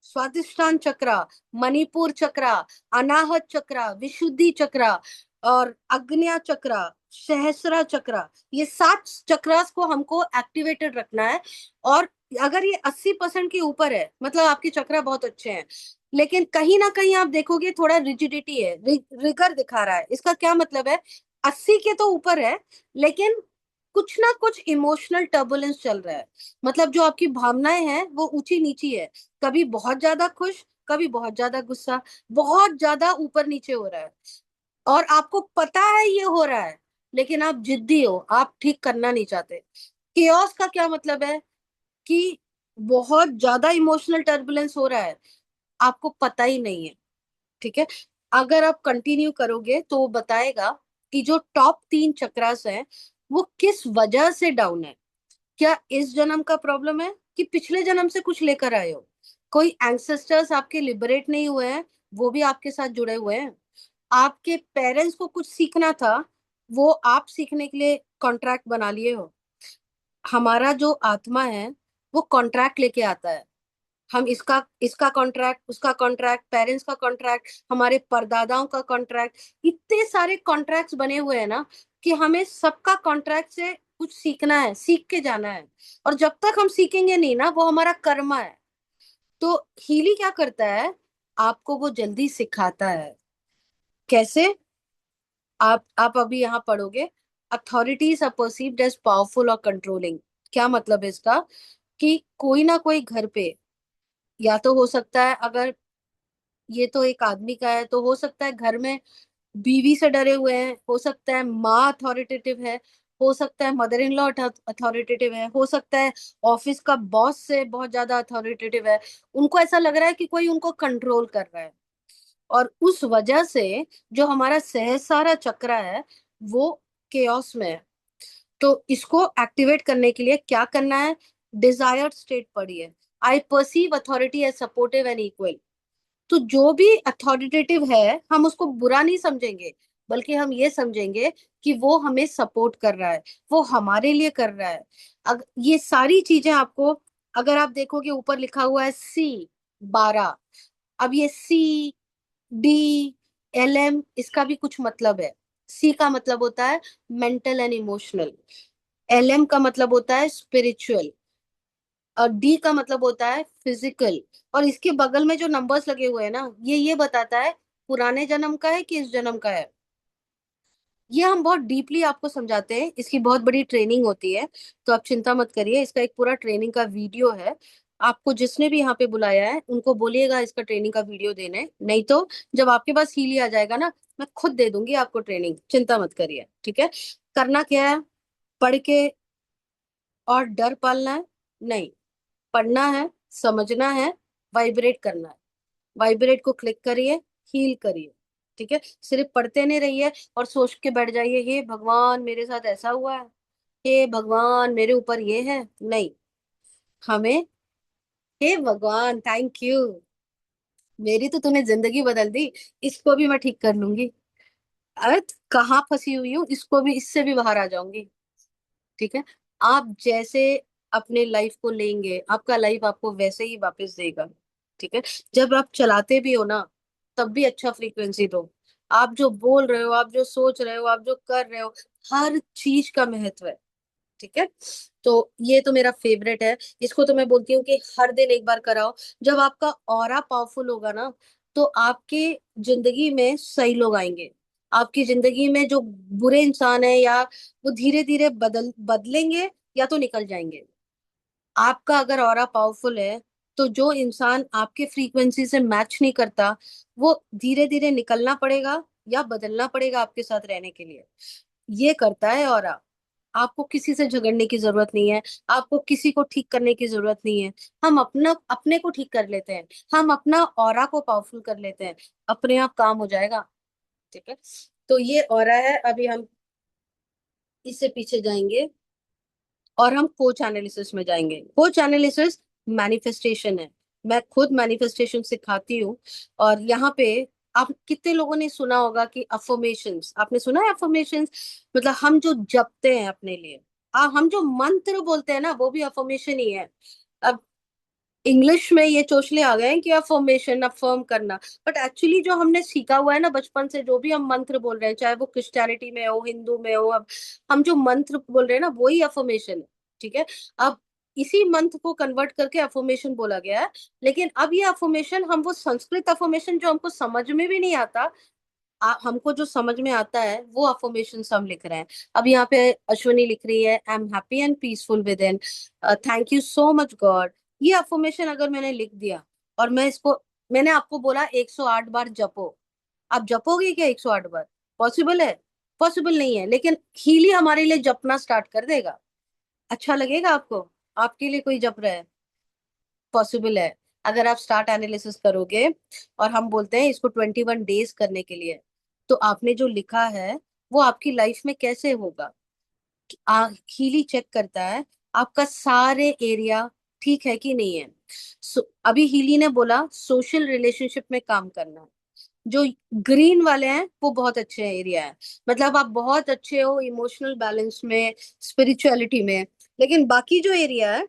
स्वादिष्टान चक्रा, मणिपुर चक्रा, अनाहत चक्रा, विशुद्धि चक्रा और अग्न्या चक्रा, सहस्रा चक्रा, ये 7 चक्रास को हमको एक्टिवेटेड रखना है। और अगर ये 80% के ऊपर है मतलब आपके चक्रा बहुत अच्छे हैं। लेकिन कहीं ना कहीं आप देखोगे थोड़ा रिजिडिटी है, रिगर दिखा रहा है। इसका क्या मतलब है, 80 के तो ऊपर है लेकिन कुछ ना कुछ इमोशनल टर्बुलेंस चल रहा है। मतलब जो आपकी भावनाएं हैं वो ऊंची नीची है, कभी बहुत ज्यादा खुश, कभी बहुत ज्यादा गुस्सा, बहुत ज्यादा ऊपर नीचे हो रहा है। और आपको पता है ये हो रहा है, लेकिन आप जिद्दी हो, आप ठीक करना नहीं चाहते। केओस का क्या मतलब है कि बहुत ज्यादा इमोशनल टर्बुलेंस हो रहा है, आपको पता ही नहीं है। ठीक है, अगर आप कंटिन्यू करोगे तो वो बताएगा कि जो टॉप 3 चक्रास हैं वो किस वजह से डाउन है। क्या इस जन्म का प्रॉब्लम है कि पिछले जन्म से कुछ लेकर आए हो। कोई एंसेस्टर्स आपके लिबरेट नहीं हुए हैं, वो भी आपके साथ जुड़े हुए हैं। आपके पेरेंट्स को कुछ सीखना था, वो आप सीखने के लिए कॉन्ट्रैक्ट बना लिए हो। हमारा जो आत्मा है वो कॉन्ट्रैक्ट लेके आता है। हम इसका इसका कॉन्ट्रैक्ट, उसका कॉन्ट्रैक्ट, पेरेंट्स का कॉन्ट्रैक्ट, हमारे परदादाओं का कॉन्ट्रैक्ट, इतने सारे कॉन्ट्रैक्ट्स बने हुए हैं ना कि हमें सबका कॉन्ट्रैक्ट से कुछ सीखना है, सीख के जाना है। और जब तक हम सीखेंगे नहीं ना, वो हमारा कर्मा है। तो हीली क्या करता है, आपको वो जल्दी सिखाता है। कैसे, आप अभी यहाँ पढ़ोगे, authorities are perceived as powerful और कंट्रोलिंग। क्या मतलब है इसका, कि कोई ना कोई घर पे, या तो हो सकता है, अगर ये तो एक आदमी का है तो हो सकता है घर में बीवी से डरे हुए हैं, हो सकता है माँ अथॉरिटेटिव है, हो सकता है मदर इन लॉ अथॉरिटेटिव है, हो सकता है ऑफिस का बॉस से बहुत ज्यादा अथॉरिटेटिव है। उनको ऐसा लग रहा है कि कोई उनको कंट्रोल कर रहा है। और उस वजह से जो हमारा सहस्रारा चक्र है वो केओस में है। तो इसको एक्टिवेट करने के लिए क्या करना है, डिजायर्ड स्टेट पढ़िए। I perceive authority as supportive and equal. तो जो भी अथॉरिटेटिव है हम उसको बुरा नहीं समझेंगे, बल्कि हम ये समझेंगे कि वो हमें सपोर्ट कर रहा है, वो हमारे लिए कर रहा है। ये सारी चीजें आपको, अगर आप देखोगे ऊपर लिखा हुआ है C12। अब ये CDLM, इसका भी कुछ मतलब है। C का मतलब होता है मेंटल एंड इमोशनल, LM का मतलब होता है स्पिरिचुअल, और D का मतलब होता है फिजिकल। और इसके बगल में जो नंबर्स लगे हुए हैं ना, ये बताता है पुराने जन्म का है कि इस जन्म का है। ये हम बहुत डीपली आपको समझाते हैं, इसकी बहुत बड़ी ट्रेनिंग होती है। तो आप चिंता मत करिए, इसका एक पूरा ट्रेनिंग का वीडियो है। आपको जिसने भी यहाँ पे बुलाया है उनको बोलिएगा इसका ट्रेनिंग का वीडियो देने, नहीं तो जब आपके पास हीली आ जाएगा ना, मैं खुद दे दूंगी आपको ट्रेनिंग, चिंता मत करिए। ठीक है, करना क्या है, पढ़ के और डर पालना है नहीं, पढ़ना है, समझना है, वाइब्रेट करना है। वाइब्रेट को क्लिक करिए, हील करिए। ठीक है, सिर्फ पढ़ते नहीं रहिए और सोच के बैठ जाइए हे भगवान मेरे साथ ऐसा हुआ है, हे भगवान मेरे ऊपर ये है, नहीं। हमें, हे भगवान थैंक यू, मेरी तो तूने जिंदगी बदल दी, इसको भी मैं ठीक कर लूंगी। अरे कहाँ फंसी हुई हूँ, इसको भी, इससे भी बाहर आ जाऊंगी। ठीक है, आप जैसे अपने लाइफ को लेंगे, आपका लाइफ आपको वैसे ही वापस देगा। ठीक है, जब आप चलाते भी हो ना, तब भी अच्छा फ्रीक्वेंसी दो। आप जो बोल रहे हो, आप जो सोच रहे हो, आप जो कर रहे हो, हर चीज का महत्व है। ठीक है, तो ये तो मेरा फेवरेट है। इसको तो मैं बोलती हूँ कि हर दिन एक बार कराओ। जब आपका ऑरा पावरफुल होगा ना, तो आपके जिंदगी में सही लोग आएंगे। आपकी जिंदगी में जो बुरे इंसान है, या वो धीरे धीरे बदलेंगे या तो निकल जाएंगे। आपका अगर ऑरा पावरफुल है तो जो इंसान आपके फ्रीक्वेंसी से मैच नहीं करता, वो धीरे धीरे निकलना पड़ेगा या बदलना पड़ेगा आपके साथ रहने के लिए। ये करता है ऑरा। आपको किसी से झगड़ने की जरूरत नहीं है, आपको किसी को ठीक करने की जरूरत नहीं है। हम अपना अपने को ठीक कर लेते हैं, हम अपना ऑरा को पावरफुल कर लेते हैं, अपने आप काम हो जाएगा। ठीक है, तो ये ऑरा है। अभी हम इससे पीछे जाएंगे और हम कोच एनालिसिस में जाएंगे। कोच एनालिसिस मैनिफेस्टेशन है, मैं खुद मैनिफेस्टेशन सिखाती हूँ। और यहाँ पे आप कितने लोगों ने सुना होगा कि अफर्मेशंस, आपने सुना है अफर्मेशंस? मतलब हम जो जपते हैं अपने लिए, हम जो मंत्र बोलते हैं ना, वो भी अफर्मेशन ही है। अब इंग्लिश में ये चोचले आ गए हैं कि अफर्मेशन, अफर्म करना, बट एक्चुअली जो हमने सीखा हुआ है ना बचपन से, जो भी हम मंत्र बोल रहे हैं, चाहे वो क्रिश्चियनिटी में हो, हिंदू में हो, अब हम जो मंत्र बोल रहे हैं ना, वही अफर्मेशन है। ठीक है, अब इसी मंत्र को कन्वर्ट करके अफर्मेशन बोला गया है। लेकिन अब ये अफर्मेशन, हम वो संस्कृत अफर्मेशन जो हमको समझ में भी नहीं आता, हमको जो समझ में आता है वो अफर्मेशन हम लिख रहे हैं। अब यहाँ पे अश्विनी लिख रही है, I am happy and peaceful with in, thank you so much God. ये अफर्मेशन अगर मैंने लिख दिया और मैं इसको, मैंने आपको बोला 108 बार जपो, आप जपोगे क्या 108 बार? पॉसिबल है? पॉसिबल नहीं है। लेकिन हीली हमारे लिए जपना स्टार्ट कर देगा। अच्छा लगेगा आपको? आपके लिए कोई जप रहा है? पॉसिबल है। अगर आप स्टार्ट एनालिसिस करोगे और हम बोलते हैं इसको 21 डेज करने के लिए, तो आपने जो लिखा है वो आपकी लाइफ में कैसे होगा? हीली चेक करता है आपका सारे एरिया ठीक है कि नहीं है। अभी हीली ने बोला सोशल रिलेशनशिप में काम करना। जो ग्रीन वाले हैं वो बहुत अच्छे एरिया है, मतलब आप बहुत अच्छे हो इमोशनल बैलेंस में, स्पिरिचुअलिटी में। लेकिन बाकी जो एरिया है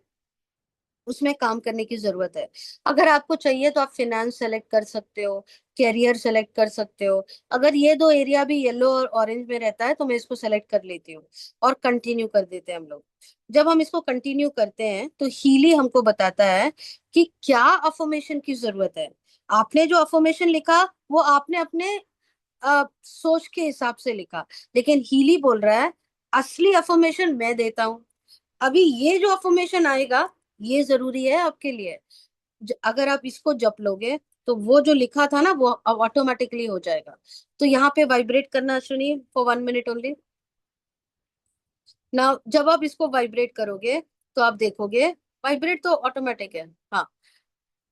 उसमें काम करने की जरूरत है। अगर आपको चाहिए तो आप फिनेंस सेलेक्ट कर सकते हो, कैरियर सेलेक्ट कर सकते हो। अगर ये दो एरिया भी येलो और ऑरेंज में रहता है तो मैं इसको सेलेक्ट कर लेती हूँ और कंटिन्यू कर देते हैं हम लोग। जब हम इसको कंटिन्यू करते हैं तो हीली हमको बताता है कि क्या अफर्मेशन की जरूरत है। आपने जो अफर्मेशन लिखा वो आपने अपने सोच के हिसाब से लिखा, लेकिन हीली बोल रहा है असली अफर्मेशन मैं देता हूँ। अभी ये जो अफर्मेशन आएगा ये जरूरी है आपके लिए। अगर आप इसको जप लोगे तो वो जो लिखा था ना वो ऑटोमेटिकली हो जाएगा। तो यहाँ पे वाइब्रेट करना सुनिए फॉर 1 मिनट ओनली। ना जब आप इसको वाइब्रेट करोगे तो आप देखोगे, वाइब्रेट तो ऑटोमेटिक है। हाँ,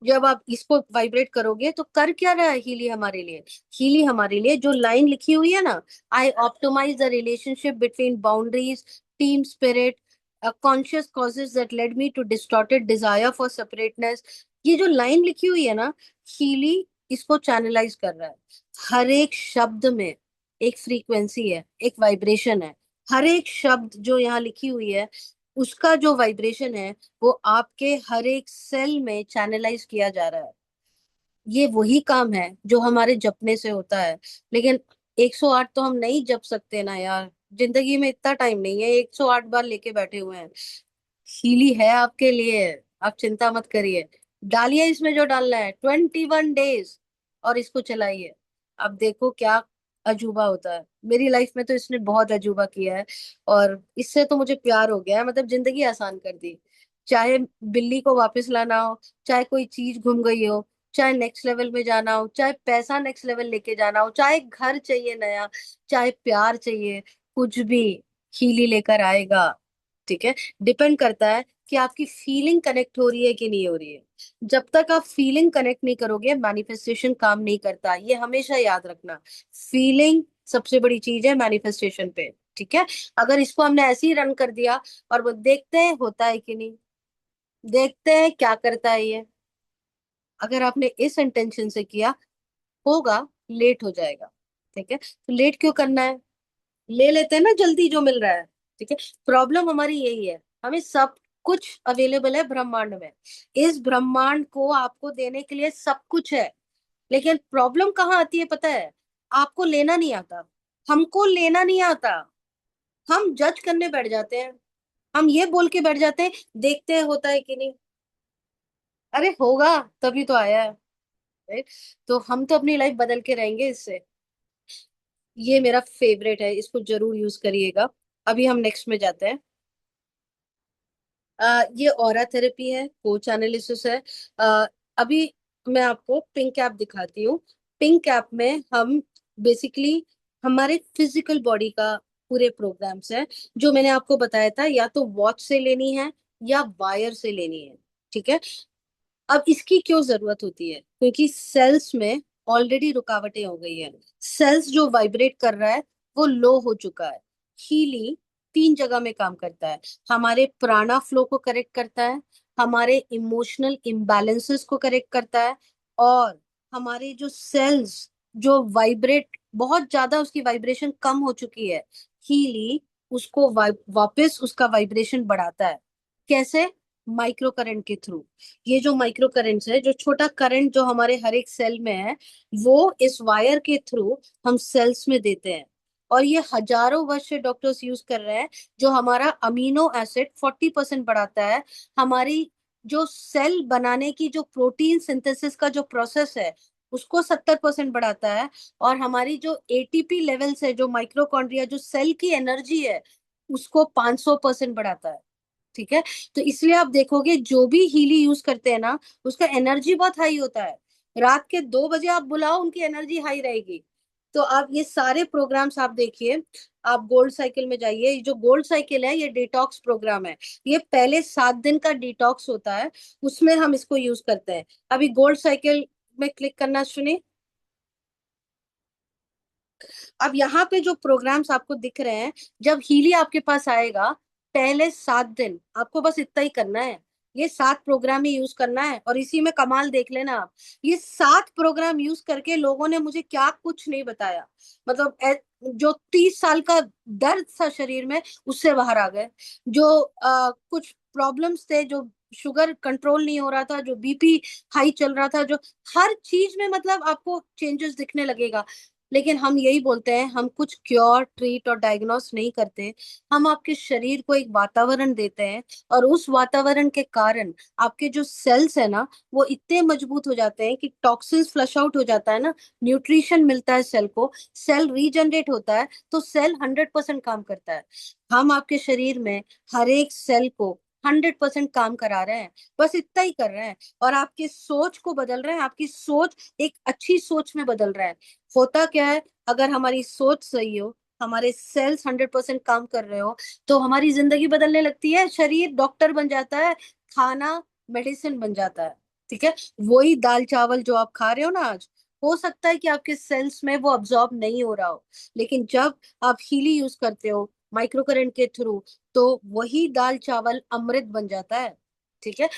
जब आप इसको वाइब्रेट करोगे तो कर क्या रहा है हीली हमारे लिए? हीली हमारे लिए जो लाइन लिखी हुई है ना, I optimise the relationship between boundaries, team spirit, conscious causes that led me to distorted desire for separateness. ये जो लाइन लिखी हुई है ना, हीली इसको चैनलाइज कर रहा है। हर एक शब्द में एक फ्रीक्वेंसी है, एक वाइब्रेशन है। हर एक शब्द जो यहाँ लिखी हुई है उसका जो वाइब्रेशन है वो आपके हर एक सेल में चैनलाइज किया जा रहा है। ये वही काम है जो हमारे जपने से होता है। लेकिन 108 तो हम नहीं जप सकते ना यार, जिंदगी में इतना टाइम नहीं है 108 बार लेके बैठे हुए हैं। हीली है आपके लिए, आप चिंता मत करिए। डालिए इसमें जो डालना है 21 डेज और इसको चलाइए। अब देखो क्या अजूबा होता है। मेरी लाइफ में तो इसने बहुत अजूबा किया है और इससे तो मुझे प्यार हो गया है, मतलब जिंदगी आसान कर दी। चाहे बिल्ली को वापस लाना हो, चाहे कोई चीज गुम गई हो, चाहे नेक्स्ट लेवल में जाना हो, चाहे पैसा नेक्स्ट लेवल लेके जाना हो, चाहे घर चाहिए नया, चाहे प्यार चाहिए, कुछ भी हीली लेकर आएगा। ठीक है, डिपेंड करता है कि आपकी फीलिंग कनेक्ट हो रही है कि नहीं हो रही है। जब तक आप फीलिंग कनेक्ट नहीं करोगे मैनिफेस्टेशन काम नहीं करता, ये हमेशा याद रखना। फीलिंग सबसे बड़ी चीज है मैनिफेस्टेशन पे। ठीक है, अगर इसको हमने ऐसे ही रन कर दिया और वो देखते हैं होता है कि नहीं, देखते हैं क्या करता है ये, अगर आपने इस इंटेंशन से किया होगा, लेट हो जाएगा। ठीक है, तो लेट क्यों करना है, ले लेते हैं ना जल्दी जो मिल रहा है। ठीक है, प्रॉब्लम हमारी यही है, हमें सब कुछ अवेलेबल है ब्रह्मांड में। इस ब्रह्मांड को आपको देने के लिए सब कुछ है। लेकिन प्रॉब्लम कहाँ आती है पता है? आपको लेना नहीं आता, हमको लेना नहीं आता। हम जज करने बैठ जाते हैं, हम ये बोल के बैठ जाते हैं देखते हैं होता है कि नहीं। अरे होगा, तभी तो आया है। राइट? तो हम तो अपनी लाइफ बदल के रहेंगे इससे। ये मेरा फेवरेट है, इसको जरूर यूज करिएगा। अभी हम नेक्स्ट में जाते हैं। ये ऑरा थेरेपी है, कोच एनालिसिस है। अ, अभी मैं आपको पिंक ऐप दिखाती हूँ। पिंक ऐप में हम बेसिकली हमारे फिजिकल बॉडी का पूरे प्रोग्राम्स हैं जो मैंने आपको बताया था, या तो वॉच से लेनी है या वायर से लेनी है। ठीक है। अब इसकी क्यों जरूरत होती है? क्योंकि सेल्स में ऑलरेडी रुकावटें हो गई है। सेल्स जो वाइब्रेट कर रहा है वो लो हो चुका है। हीलिंग तीन जगह में काम करता है। हमारे प्राणा फ्लो को करेक्ट करता है, हमारे इमोशनल इम्बैलेंसेस को करेक्ट करता है, और हमारे जो सेल्स जो वाइब्रेट बहुत ज्यादा, उसकी वाइब्रेशन कम हो चुकी है, हीली उसको वापस उसका वाइब्रेशन बढ़ाता है। कैसे? माइक्रो करंट के थ्रू। ये जो माइक्रो करंट्स है, जो छोटा करंट जो हमारे हर एक सेल में है, वो इस वायर के थ्रू हम सेल्स में देते हैं। और ये हजारों वर्ष से डॉक्टर्स यूज कर रहे हैं। जो हमारा अमीनो एसिड 40% बढ़ाता है, हमारी जो सेल बनाने की जो प्रोटीन सिंथेसिस का जो प्रोसेस है उसको 70% बढ़ाता है, और हमारी जो एटीपी लेवल्स है, जो माइक्रोकॉन्ड्रिया, जो सेल की एनर्जी है, उसको 500% बढ़ाता है। ठीक है। तो इसलिए आप देखोगे जो भी हीली यूज करते हैं ना, उसका एनर्जी बहुत हाई होता है। रात के 2 बजे आप बुलाओ, उनकी एनर्जी हाई रहेगी। तो आप ये सारे प्रोग्राम्स आप देखिए। आप गोल्ड साइकिल में जाइए। ये जो गोल्ड साइकिल है, ये डिटॉक्स प्रोग्राम है। ये पहले 7 दिन का डिटॉक्स होता है, उसमें हम इसको यूज करते हैं। अभी गोल्ड साइकिल में क्लिक करना सुनिए। अब यहाँ पे जो प्रोग्राम्स आपको दिख रहे हैं, जब हीली आपके पास आएगा, पहले 7 दिन आपको बस इतना ही करना है। ये 7 प्रोग्राम ही यूज करना है, और इसी में कमाल देख लेना आप। ये 7 प्रोग्राम यूज करके लोगों ने मुझे क्या कुछ नहीं बताया। मतलब जो 30 साल का दर्द था शरीर में, उससे बाहर आ गए। जो कुछ प्रॉब्लम्स थे, जो शुगर कंट्रोल नहीं हो रहा था, जो बीपी हाई चल रहा था, जो हर चीज में मतलब आपको चेंजेस दिखने लगेगा। लेकिन हम यही बोलते हैं, हम कुछ क्योर ट्रीट और डायग्नोस नहीं करते। हम आपके शरीर को एक वातावरण देते हैं, और उस वातावरण के कारण आपके जो सेल्स है ना, वो इतने मजबूत हो जाते हैं कि टॉक्सिन्स फ्लश आउट हो जाता है ना, न्यूट्रिशन मिलता है सेल को, सेल रीजनरेट होता है, तो सेल 100% काम करता है। हम आपके शरीर में हर एक सेल को 100% काम करा रहे हैं, बस इतना ही कर रहे हैं। और आपकी सोच को बदल रहे हैं, आपकी सोच एक अच्छी सोच में बदल रहा है। होता क्या है, अगर हमारी सोच सही हो, हमारे सेल्स 100% काम कर रहे हो, तो हमारी जिंदगी बदलने लगती है। शरीर डॉक्टर बन जाता है, खाना मेडिसिन बन जाता है। ठीक है। वही दाल चावल जो आप खा रहे हो ना आज, हो सकता है कि आपके सेल्स में वो अब्सॉर्ब नहीं हो रहा हो, लेकिन जब आप हीली यूज करते हो माइक्रो करंट के थ्रू, तो वही दाल चावल अमृत बन जाता है। ठीक है।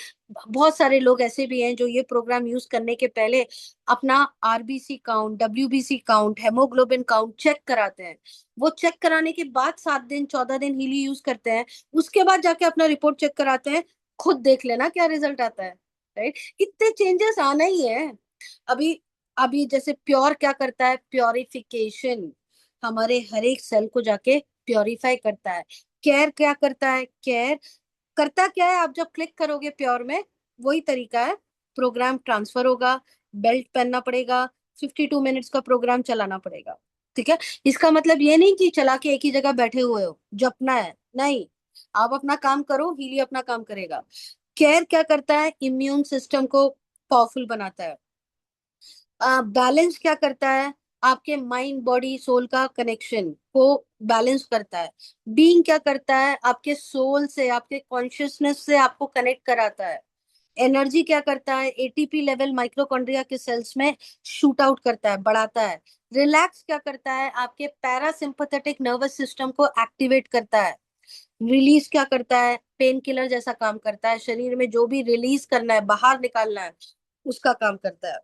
बहुत सारे लोग ऐसे भी हैं जो ये प्रोग्राम यूज करने के पहले अपना RBC count, WBC count, haemoglobin count check कराते हैं। वो चेक कराने के बाद 7 दिन 14 दिन हीली यूज करते हैं। उसके बाद जाके अपना रिपोर्ट चेक कराते हैं। खुद देख लेना क्या रिजल्ट आता है। राइट। इतने चेंजेस आना ही है। अभी अभी जैसे प्योर क्या करता है, प्योरिफिकेशन, हमारे हर एक सेल को जाके प्योरीफाई करता है। केयर क्या करता है, केयर करता क्या है, आप जब क्लिक करोगे प्योर में, वही तरीका है। प्रोग्राम ट्रांसफर होगा, बेल्ट पहनना पड़ेगा, 52 मिनट्स का प्रोग्राम चलाना पड़ेगा। ठीक है। इसका मतलब ये नहीं कि चला के एक ही जगह बैठे हुए हो जपना है, नहीं। आप अपना काम करो, हीली अपना काम करेगा। केयर क्या करता है, इम्यून सिस्टम को पावरफुल बनाता है। बैलेंस क्या करता है, आपके माइंड बॉडी सोल का कनेक्शन को बैलेंस करता है। बीइंग क्या करता है, आपके सोल से, आपके कॉन्शियसनेस से आपको कनेक्ट कराता है। एनर्जी क्या करता है, एटीपी लेवल माइक्रोकॉन्ड्रिया के सेल्स में शूट आउट करता है, बढ़ाता है। रिलैक्स क्या करता है, आपके पैरासिम्पथेटिक नर्वस सिस्टम को एक्टिवेट करता है। रिलीज क्या करता है, पेन किलर जैसा काम करता है। शरीर में जो भी रिलीज करना है, बाहर निकालना है, उसका काम करता है।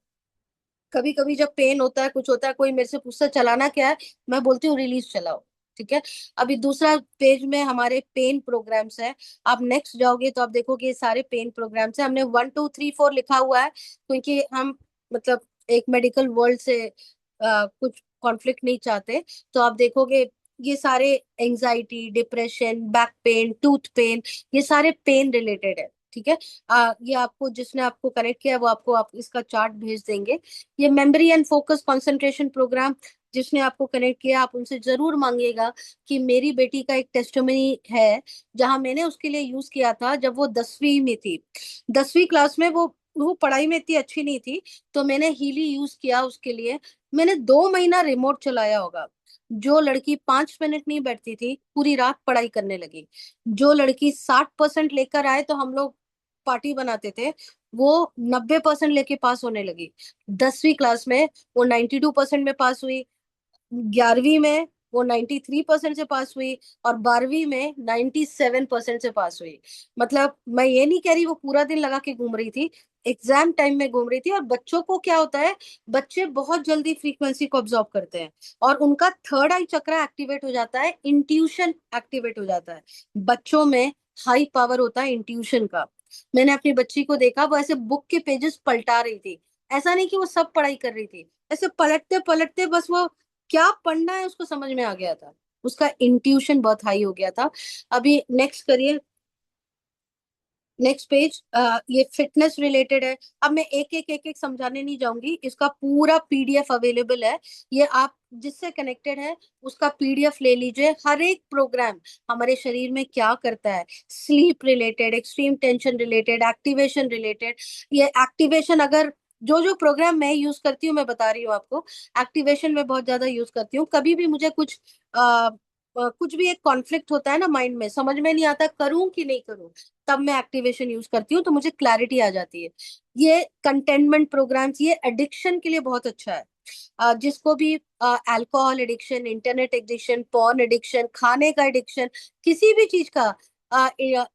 कभी कभी जब पेन होता है, कुछ होता है, कोई मेरे से पूछता है चलाना क्या है, मैं बोलती हूँ रिलीज चलाओ। ठीक है। अभी दूसरा पेज में हमारे पेन प्रोग्राम्स है। आप नेक्स्ट जाओगे तो आप देखोगे ये सारे पेन प्रोग्राम्स है। हमने 1 2 3 4 लिखा हुआ है, क्योंकि हम मतलब एक मेडिकल वर्ल्ड से कुछ कॉन्फ्लिक्ट नहीं चाहते। तो आप देखोगे ये सारे anxiety, depression, back pain, tooth pain, ये सारे पेन रिलेटेड है। ठीक है। ये आपको, जिसने आपको कनेक्ट किया है, वो आपको आप इसका चार्ट भेज देंगे। ये memory and focus concentration programme, जिसने आपको कनेक्ट किया, आप उनसे जरूर मांगिएगा कि मेरी बेटी का एक टेस्टिमनी है, जहां मैंने उसके लिए यूज किया था जब वो 10वीं में थी। 10वीं क्लास में वो वो पढ़ाई में इतनी अच्छी नहीं थी, तो मैंने हीली यूज किया उसके लिए। मैंने 2 महीना रिमोट चलाया होगा। जो लड़की 5 मिनट नहीं बैठती थी, पूरी रात पढ़ाई करने लगी। जो लड़की 60% लेकर आए तो हम लोग पार्टी बनाते थे, वो 90% लेके पास होने लगी। 10वीं क्लास में वो 92% में पास हुई। 11वीं में वो 93% से पास हुई। और 12वीं में 97% से पास हुई। मतलब मैं ये नहीं कह रही वो पूरा दिन लगा के घूम रही थी, एग्जाम टाइम में घूम रही थी। और बच्चों को क्या होता है, बच्चे बहुत जल्दी फ्रीक्वेंसी को ऑब्जॉर्व करते हैं, और उनका थर्ड आई चक्र एक्टिवेट हो जाता है, इंट्यूशन एक्टिवेट हो जाता है। बच्चों में हाई पावर होता है इंट्यूशन का। मैंने अपनी बच्ची को देखा, वो ऐसे बुक के पेजेस पलटा रही थी। ऐसा नहीं कि वो सब पढ़ाई कर रही थी, ऐसे पलटते पलटते बस वो क्या पढ़ना है उसको समझ में आ गया था। उसका इंट्यूशन बहुत हाई हो गया था। अभी नेक्स्ट करिए, नेक्स्ट पेज। ये फिटनेस रिलेटेड है। अब मैं एक एक समझाने नहीं जाऊंगी, इसका पूरा पीडीएफ अवेलेबल है। ये आप जिससे कनेक्टेड है उसका पीडीएफ ले लीजिए। हर एक प्रोग्राम हमारे शरीर में क्या करता है, sleep related, extreme tension related, activation related. ये एक्टिवेशन, अगर जो जो प्रोग्राम मैं यूज करती हूँ, मैं बता रही हूँ आपको, एक्टिवेशन में बहुत ज्यादा यूज करती हूँ। कभी भी मुझे कुछ भी एक कॉन्फ्लिक्ट होता है ना माइंड में, समझ में नहीं आता करूं कि नहीं करूं, तब मैं एक्टिवेशन यूज करती हूँ, तो मुझे क्लैरिटी आ जाती है। ये कंटेनमेंट प्रोग्राम्स, ये एडिक्शन के लिए बहुत अच्छा है। जिसको भी alcohol addiction, internet addiction, porn addiction, खाने का एडिक्शन, किसी भी चीज का,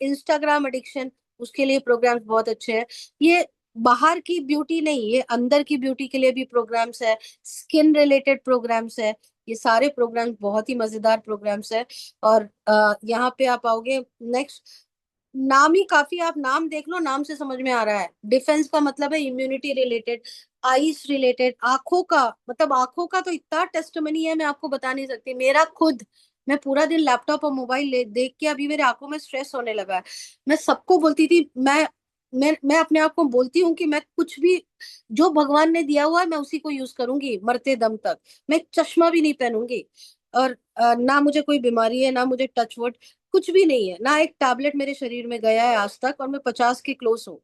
इंस्टाग्राम एडिक्शन, उसके लिए प्रोग्राम्स बहुत अच्छे हैं। ये बाहर की ब्यूटी नहीं, ये अंदर की ब्यूटी के लिए भी प्रोग्राम्स है। स्किन रिलेटेड प्रोग्राम्स है। ये सारे प्रोग्राम्स बहुत ही मजेदार प्रोग्राम्स है। और यहाँ पे आप आओगे नेक्स्ट, नाम ही काफी, आप नाम देख लो, नाम से समझ में आ रहा है। डिफेंस का मतलब है इम्यूनिटी रिलेटेड, आईज रिलेटेड, आंखों का, मतलब आंखों का तो इतना टेस्टमनी है, मैं आपको बता नहीं सकती। मेरा खुद, मैं पूरा दिन लैपटॉप और मोबाइल देख के अभी मेरे आंखों में स्ट्रेस होने लगा है। मैं सबको बोलती थी, मैं अपने आप को बोलती हूँ कि मैं कुछ भी जो भगवान ने दिया हुआ है मैं उसी को यूज करूंगी मरते दम तक। मैं एक चश्मा भी नहीं पहनूंगी। और ना मुझे कोई बीमारी है, ना मुझे टचवुड कुछ भी नहीं है, ना एक टैबलेट मेरे शरीर में गया है आज तक, और मैं 50 के क्लोज हूँ।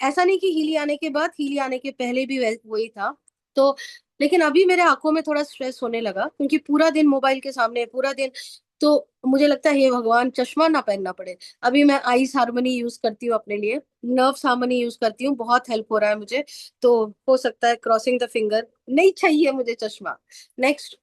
ऐसा नहीं कि हीली आने के बाद, हीली आने के पहले भी वही था। तो लेकिन अभी मेरे आंखों में थोड़ा स्ट्रेस होने लगा, क्योंकि पूरा दिन मोबाइल के सामने, पूरा दिन। तो मुझे लगता है हे भगवान चश्मा ना पहनना पड़े। अभी मैं आईज हार्मनी यूज करती हूँ अपने लिए, नर्व्स हार्मनी यूज करती हूँ, बहुत हेल्प हो रहा है मुझे। तो हो सकता है क्रॉसिंग द फिंगर, नहीं चाहिए मुझे चश्मा। नेक्स्ट,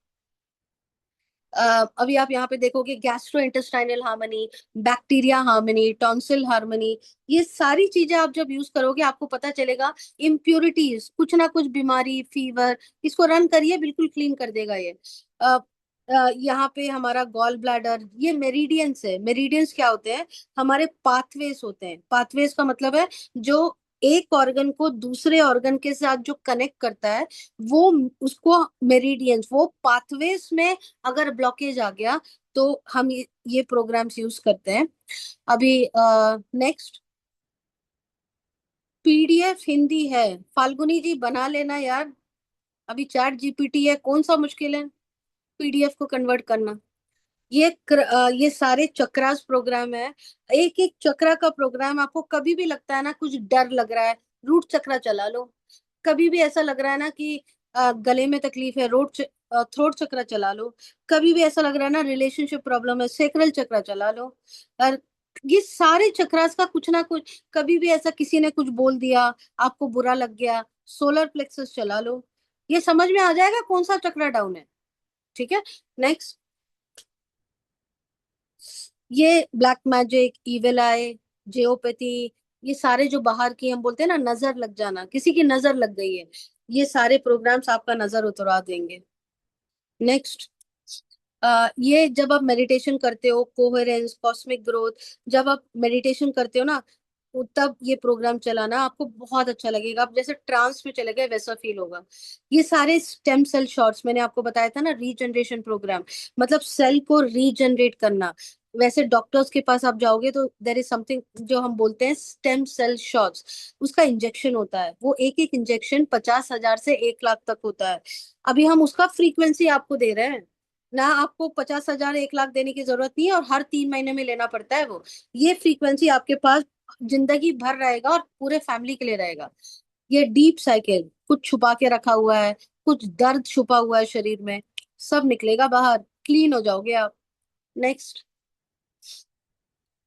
अभी आप यहाँ पे देखोगे gastro intestinal harmony, bacteria harmony, tonsil harmony. ये सारी चीजें आप जब यूज करोगे आपको पता चलेगा इम्प्योरिटीज, कुछ ना कुछ बीमारी, फीवर, इसको रन करिए, बिल्कुल क्लीन कर देगा ये। यहाँ पे हमारा गॉल ब्लैडर, ये मेरिडियंस है। मेरिडियंस क्या होते हैं, हमारे पाथवेज होते हैं। पाथवेज का मतलब है जो एक ऑर्गन को दूसरे ऑर्गन के साथ जो कनेक्ट करता है, वो, उसको मेरिडियंस, वो पाथवेज में अगर ब्लॉकेज आ गया तो हम ये प्रोग्राम्स यूज करते हैं। अभी नेक्स्ट, पीडीएफ हिंदी है, फाल्गुनी जी बना लेना यार। अभी चैट जीपीटी है, कौन सा मुश्किल है पीडीएफ को कन्वर्ट करना। ये सारे चक्रास प्रोग्राम है। एक एक चक्रा का प्रोग्राम, आपको कभी भी लगता है ना कुछ डर लग रहा है, रूट चक्रा चला लो। कभी भी ऐसा लग रहा है ना कि गले में तकलीफ है, थ्रोट चक्रा चला लो। कभी भी ऐसा लग रहा है ना रिलेशनशिप प्रॉब्लम है, सेक्रल चक्रा चला लो। और ये सारे चक्रास का कुछ ना कुछ, कभी भी ऐसा किसी ने कुछ बोल दिया, आपको बुरा लग गया, सोलर प्लेक्सस चला लो। ये समझ में आ जाएगा कौन सा चक्रा डाउन है। ठीक है, नेक्स्ट। ये ब्लैक मैजिक, इविल आई, जियोपैथी, ये सारे जो बाहर की हम बोलते हैं ना, नजर लग जाना, किसी की नजर लग गई है, ये सारे प्रोग्राम्स आपका नजर उतरवा देंगे। नेक्स्ट, ये जब आप मेडिटेशन करते हो, कोहेरेंस, कॉस्मिक ग्रोथ, जब आप मेडिटेशन करते हो ना, तब ये प्रोग्राम चलाना, आपको बहुत अच्छा लगेगा। आप जैसे ट्रांस में चले गए वैसा फील होगा। ये सारे स्टेम सेल शॉट्स, मैंने आपको बताया था ना, रीजनरेशन प्रोग्राम, मतलब सेल को रीजनरेट करना। वैसे डॉक्टर्स के पास आप जाओगे तो देर इज समथिंग जो हम बोलते हैं स्टेम सेल शॉट्स, उसका इंजेक्शन होता है। वो एक एक इंजेक्शन 50,000 से 1 लाख तक होता है। अभी हम उसका फ्रीक्वेंसी आपको दे रहे हैं ना, आपको 50,000 1 लाख देने की जरूरत नहीं है, और हर 3 महीने में लेना पड़ता है वो। ये फ्रीक्वेंसी आपके पास जिंदगी भर रहेगा और पूरे फैमिली के लिए रहेगा। ये डीप साइकिल, कुछ छुपा के रखा हुआ है, कुछ दर्द छुपा हुआ है शरीर में, सब निकलेगा बाहर, क्लीन हो जाओगे आप। नेक्स्ट,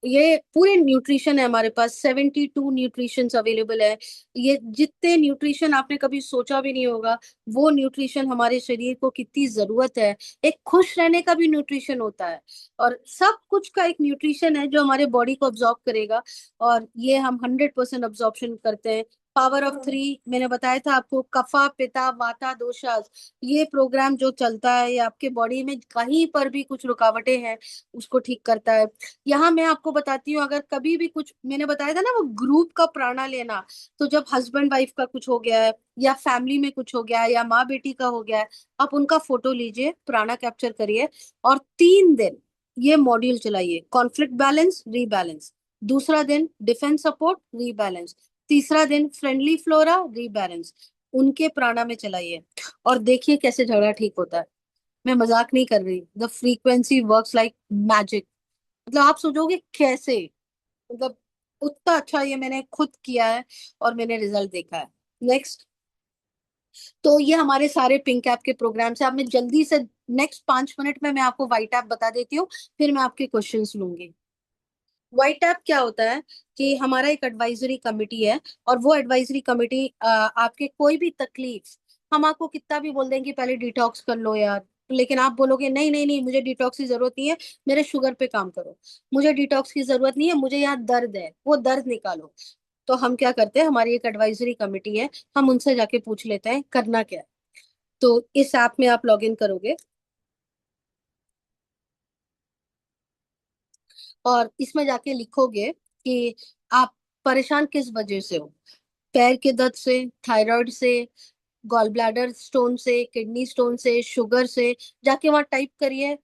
ये पूरे न्यूट्रिशन है हमारे पास, 72 न्यूट्रिशन अवेलेबल है। ये जितने न्यूट्रिशन आपने कभी सोचा भी नहीं होगा, वो न्यूट्रिशन हमारे शरीर को कितनी जरूरत है। एक खुश रहने का भी न्यूट्रिशन होता है, और सब कुछ का एक न्यूट्रिशन है जो हमारे बॉडी को अब्जॉर्ब करेगा। और ये हम 100% अब्जॉर्प्शन करते हैं। पावर ऑफ थ्री, मैंने बताया था आपको, कफा पिता वाता दोषास, ये प्रोग्राम जो चलता है, ये आपके बॉडी में कहीं पर भी कुछ रुकावटें हैं उसको ठीक करता है। यहाँ मैं आपको बताती हूँ, अगर कभी भी कुछ, मैंने बताया था ना वो ग्रुप का प्राणा लेना, तो जब हस्बैंड वाइफ का कुछ हो गया है, या फैमिली में कुछ हो गया है, या माँ बेटी का हो गया है, आप उनका फोटो लीजिए, प्राणा कैप्चर करिए, और 3 दिन ये मॉड्यूल चलाइए। Conflict balance, rebalance. दूसरा दिन डिफेंस सपोर्ट, रीबैलेंस। तीसरा दिन फ्रेंडली फ्लोरा, रीबैलेंस। उनके प्राणा में चलाइए, और देखिए कैसे झगड़ा ठीक होता है। मैं मजाक नहीं कर रही, the frequency works like magic. मतलब आप सोचोगे कैसे, मतलब उतना अच्छा ये मैंने खुद किया है और मैंने रिजल्ट देखा है। नेक्स्ट, तो ये हमारे सारे पिंक ऐप के प्रोग्राम्स है। अब मैं जल्दी से नेक्स्ट 5 मिनट में मैं आपको व्हाइट ऐप बता देती हूँ, फिर मैं आपके क्वेश्चंस लूंगी। व्हाइट ऐप क्या होता है कि हमारा एक एडवाइजरी कमिटी है, और वो एडवाइजरी कमिटी आपके कोई भी तकलीफ, हम आपको कितना भी बोल दें कि पहले डिटॉक्स कर लो यार, लेकिन आप बोलोगे नहीं नहीं नहीं, मुझे डिटॉक्स की जरूरत नहीं है, मेरे शुगर पे काम करो, मुझे डिटॉक्स की जरूरत नहीं है, मुझे यहाँ दर्द है, वो दर्द निकालो। तो हम क्या करते हैं, हमारी एक एडवाइजरी कमिटी है, हम उनसे जाके पूछ लेते हैं करना क्या है। तो इस ऐप में आप लॉग इन करोगे, और इसमें जाके लिखोगे कि आप परेशान किस वजह से हो। पैर के दर्द से, थायराइड से, गॉल ब्लैडर स्टोन से, किडनी स्टोन से, शुगर से, जाके वहां टाइप करिए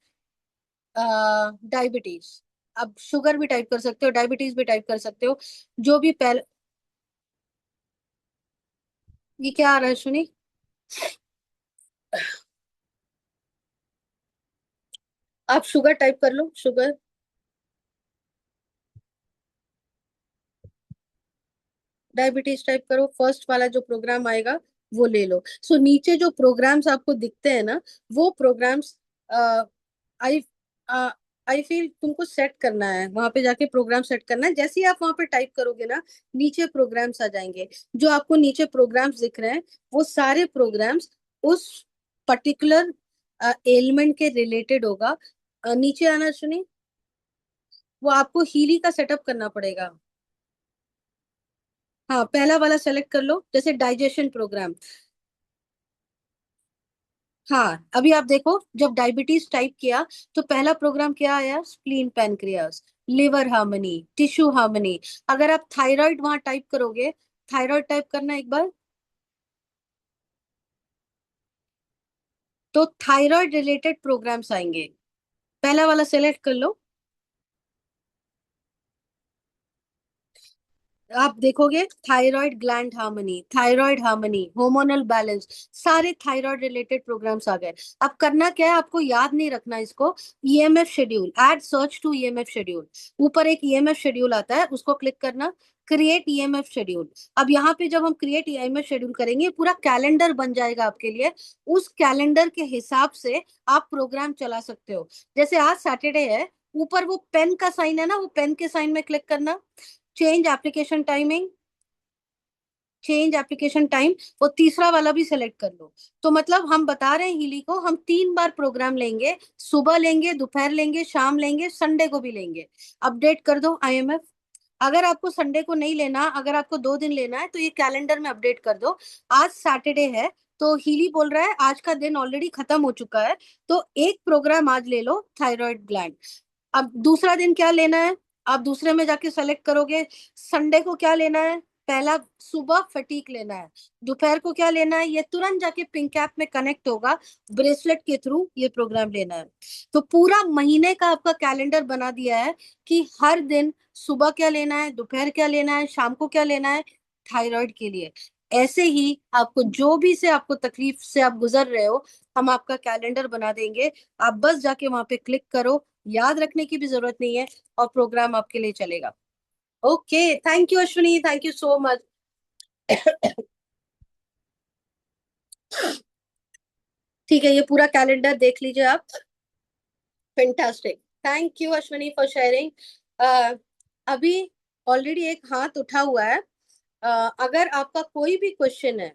डायबिटीज। अब शुगर भी टाइप कर सकते हो, डायबिटीज भी टाइप कर सकते हो, जो भी पहले। ये क्या आ रहा है सुनी? आप शुगर टाइप कर लो, शुगर। डायबिटीज टाइप करो, फर्स्ट वाला जो प्रोग्राम आएगा वो ले लो। सो नीचे जो प्रोग्राम्स आपको दिखते हैं ना, वो प्रोग्राम्स आई आई फील तुमको सेट करना है, वहां पे जाके प्रोग्राम सेट करना है। जैसे ही आप वहां पे टाइप करोगे ना, नीचे प्रोग्राम्स आ जाएंगे। जो आपको नीचे प्रोग्राम्स दिख रहे हैं, वो सारे प्रोग्राम्स उस पर्टिकुलर एलिमेंट के रिलेटेड होगा। नीचे आना सुनी, वो आपको हीली का सेटअप करना पड़ेगा। हाँ, पहला वाला सेलेक्ट कर लो, जैसे डाइजेशन प्रोग्राम। हाँ, अभी आप देखो, जब डायबिटीज टाइप किया तो पहला प्रोग्राम क्या आया, spleen pancreas, liver harmony, tissue harmony. अगर आप थायराइड वहां टाइप करोगे, थायराइड टाइप करना एक बार, तो थायराइड रिलेटेड प्रोग्राम्स आएंगे। पहला वाला सेलेक्ट कर लो। आप देखोगे thyroid gland harmony, thyroid harmony, hormonal balance, सारे थायराइड रिलेटेड प्रोग्राम्स आ गए। अब करना क्या है, आपको याद नहीं रखना इसको। EMF schedule, add search to EMF schedule, ऊपर एक ईएमएफ शेड्यूल आता है, उसको क्लिक करना, क्रिएट ईएमएफ शेड्यूल। अब यहाँ पे जब हम क्रिएट ईएमएफ शेड्यूल करेंगे, पूरा कैलेंडर बन जाएगा आपके लिए। उस कैलेंडर के हिसाब से आप प्रोग्राम चला सकते हो। जैसे आज सैटरडे है, ऊपर वो पेन का साइन है ना, वो पेन के साइन में क्लिक करना, change application timing, change application time, वो तीसरा वाला भी सिलेक्ट कर लो। तो मतलब हम बता रहे हैं हीली को, हम 3 बार प्रोग्राम लेंगे, सुबह लेंगे, दोपहर लेंगे, शाम लेंगे, संडे को भी लेंगे। अपडेट कर दो आईएमएफ। अगर आपको संडे को नहीं लेना, अगर आपको 2 दिन लेना है, तो ये कैलेंडर में अपडेट कर दो। आज सैटरडे है, तो हीली बोल रहा है आज का दिन ऑलरेडी खत्म हो चुका है, तो एक प्रोग्राम आज ले लो, थायराइड ग्लैंड। अब दूसरा दिन क्या लेना है, आप दूसरे में जाके सेलेक्ट करोगे। संडे को क्या लेना है, पहला सुबह फटीक लेना है। दोपहर को क्या लेना है, ये तुरंत जाके पिंक ऐप में कनेक्ट होगा, ब्रेसलेट के थ्रू ये प्रोग्राम लेना है। तो पूरा महीने का आपका कैलेंडर बना दिया है कि हर दिन सुबह क्या लेना है, दोपहर क्या लेना है, शाम को क्या लेना है, थायराइड के लिए। ऐसे ही आपको जो भी से आपको तकलीफ से आप गुजर रहे हो, हम आपका कैलेंडर बना देंगे। आप बस जाके वहां पे क्लिक करो, याद रखने की भी जरूरत नहीं है, और प्रोग्राम आपके लिए चलेगा। Okay, thank you Ashwini, thank you so much. ठीक है, ये पूरा कैलेंडर देख लीजिए आप। Fantastic, thank you Ashwini for sharing. अभी ऑलरेडी एक हाथ उठा हुआ है। अगर आपका कोई भी क्वेश्चन है,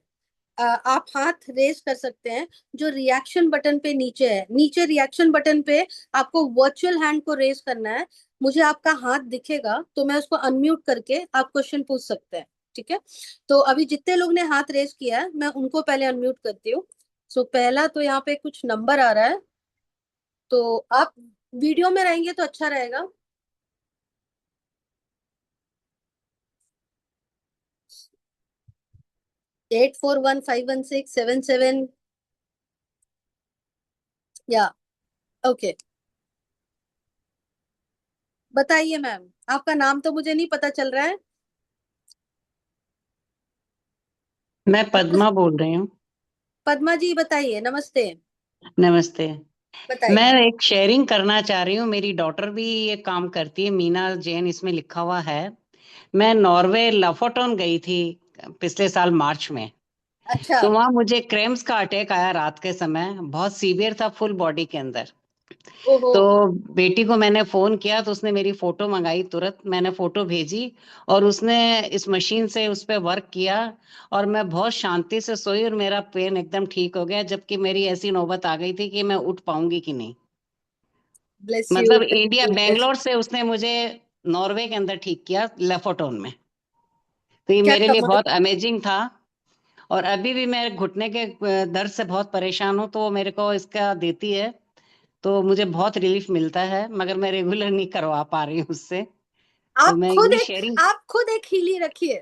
आप हाथ रेज कर सकते हैं। जो रिएक्शन बटन पे नीचे है, नीचे रिएक्शन बटन पे आपको वर्चुअल हैंड को रेज करना है। मुझे आपका हाथ दिखेगा तो मैं उसको अनम्यूट करके आप क्वेश्चन पूछ सकते हैं। ठीक है, तो अभी जितने लोग ने हाथ रेज किया है मैं उनको पहले अनम्यूट करती हूँ। सो पहला तो यहाँ पे कुछ नंबर आ रहा है, तो आप वीडियो में रहेंगे तो अच्छा रहेगा। Eight four one five one six seven seven, या ओके। बताइए मैम, आपका नाम तो मुझे नहीं पता चल रहा है। मैं पद्मा बोल रही हूँ। पद्मा जी बताइए, नमस्ते। नमस्ते। मैं बताइए। एक शेयरिंग करना चाह रही हूँ, मेरी डॉटर भी ये काम करती है, मीना जैन इसमें लिखा हुआ है। मैं नॉर्वे लफोटोन गई थी पिछले साल मार्च में। अच्छा। तो वहां मुझे क्रेम्स का अटैक आया रात के समय, बहुत सीवियर था फुल बॉडी के अंदर। ओहो। तो बेटी को मैंने फोन किया तो उसने मेरी फोटो मंगाई, तुरंत मैंने फोटो भेजी और उसने इस मशीन से उस पर वर्क किया और मैं बहुत शांति से सोई और मेरा पेन एकदम ठीक हो गया, जबकि मेरी ऐसी नौबत आ गई थी कि मैं उठ पाऊंगी कि नहीं। ब्लेस यू, मतलब thank India you, bless Bangalore you. से उसने मुझे नॉर्वे के अंदर ठीक किया, लेफोटोन में। तो ये क्या मेरे लिए कमाल। बहुत अमेजिंग था। और अभी भी मैं घुटने के दर्द से बहुत परेशान हूँ, तो वो मेरे को इसका देती है तो मुझे बहुत रिलीफ मिलता है, मगर मैं रेगुलर नहीं करवा पा रही हूँ उससे। तो आप मैं खुद ये एक शेयरिंग, आप खुद एक हीली रखिए।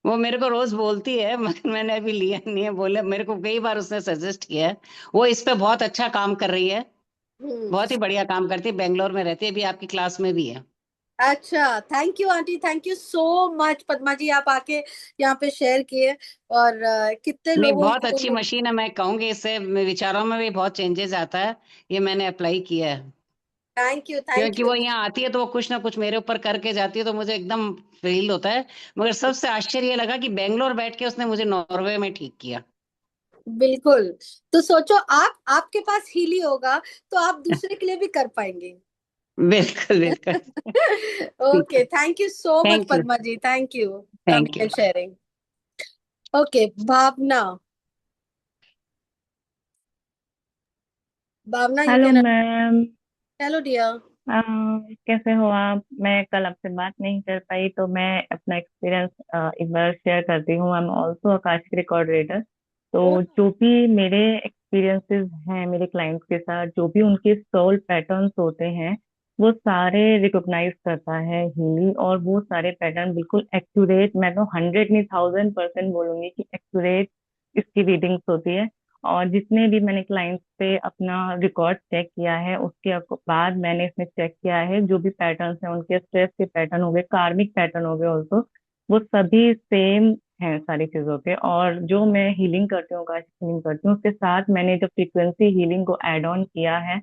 वो मेरे को रोज बोलती है मगर मैंने अभी लिया नहीं है, बोले मेरे को कई बार उसने सजेस्ट किया है। वो इस पे बहुत अच्छा काम कर रही है, हम्म। बहुत ही बढ़िया काम करती है, बेंगलोर में रहती है, अभी आपकी क्लास में भी है। अच्छा, thank you aunty, thank you so much Padma ji, आप आके यहाँ पे शेयर किए। और कितने नहीं, लोगों बहुत अच्छी को। मशीन है, मैं कहूंगी इससे विचारों में भी बहुत चेंजेस आता है। ये मैंने अप्लाई किया है, थैंक यू, थैंक क्योंकि यू। वो यहाँ आती है तो वो कुछ ना कुछ मेरे ऊपर करके जाती है, तो मुझे एकदम फील होता है। मगर सबसे आश्चर्य ये लगा कि बेंगलोर बैठ के उसने मुझे नॉर्वे में ठीक किया। बिल्कुल। तो सोचो, आप आपके पास हीली होगा तो आप दूसरे के लिए भी कर पाएंगे। बिल्कुल बिल्कुल। ठीक ओके, है, thank you so much thank you. Padma ji, thank you thank coming you. And sharing. Okay, Bhavna. Bhavna, you hello can. Ma'am. Hello dear. कैसे हो आप? मैं कल आपसे बात नहीं कर पाई तो मैं अपना एक्सपीरियंस एक बार शेयर करती हूँ। I am also Akashic recorder. तो ओ। जो भी मेरे एक्सपीरियंसेस हैं मेरे क्लाइंट्स के साथ, जो भी उनके सोल पैटर्न्स होते हैं वो सारे रिकॉग्नाइज करता है हीली, और वो सारे पैटर्न बिल्कुल एक्यूरेट, मैं तो 100 नहीं 1000% बोलूंगी कि एक्यूरेट इसकी रीडिंग्स होती है। और जितने भी मैंने क्लाइंट्स पे अपना रिकॉर्ड चेक किया है उसके बाद मैंने इसमें चेक किया है जो भी पैटर्न्स हैं उनके स्ट्रेस के पैटर्न हो गए, कार्मिक पैटर्न हो गए ऑल्सो, वो सभी सेम हैं सारी चीजों के। और जो मैं हीलिंग करती हूँ, काशिक हीलिंग करती हूँ, उसके साथ मैंने जो फ्रीक्वेंसी हीलिंग को ऐड ऑन किया है,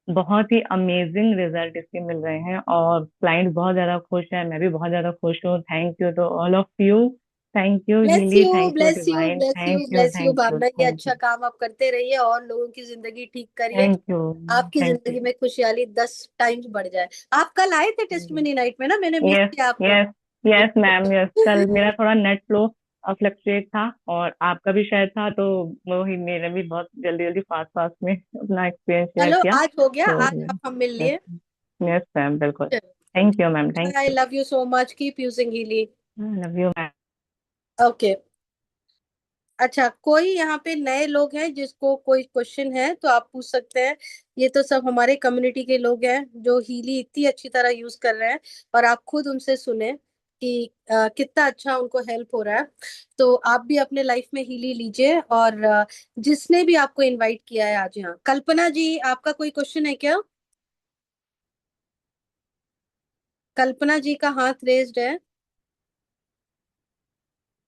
बहुत ही अमेजिंग रिजल्ट इसके मिल रहे हैं और क्लाइंट बहुत ज्यादा खुश है, मैं भी बहुत ज्यादा खुश हूँ। Thank you to all of you. Thank you bless healy, you, thank you bless you, divine, bless you, thank you, bless you thank you, Bhavna, ये थैंक अच्छा यू, काम आप करते रहिए और लोगों की जिंदगी ठीक करिए। थैंक यू, आपकी थैंक जिंदगी यू। में खुशहाली 10 टाइम्स बढ़ जाए। आप कल आए थे टेस्टमनी नाइट में ना, मैंने मिस यस, किया आपको। Yes, yes ma'am, yes. कल मेरा थोड़ा नेट फ्लो फ्लक्चुएट था और आपका भी शायद था, तो वो ही मेरे भी बहुत जल्दी जल्दी फास्ट फास्ट में अपना एक्सपीरियंस शेयर चलो, किया। आज हो गया, तो आज आप हम मिल यस, लिए। यस मैम, बिल्कुल। Thank you ma'am, thank I you. Love you so much, keep using Healy. Love you ma'am. Okay. अच्छा, कोई यहाँ पे नए लोग हैं जिसको कोई क्वेश्चन है तो आप पूछ सकते हैं। ये तो सब हमारे कम्युनिटी के लोग हैं जो हीली इतनी अच्छी तरह यूज कर रहे हैं, और आप खुद उनसे सुने कि कितना अच्छा उनको हेल्प हो रहा है। तो आप भी अपने लाइफ में हीली लीजिए। और जिसने भी आपको इनवाइट किया है आज यहाँ, कल्पना जी, आपका कोई क्वेश्चन है क्या? कल्पना जी का हाथ रेज्ड है।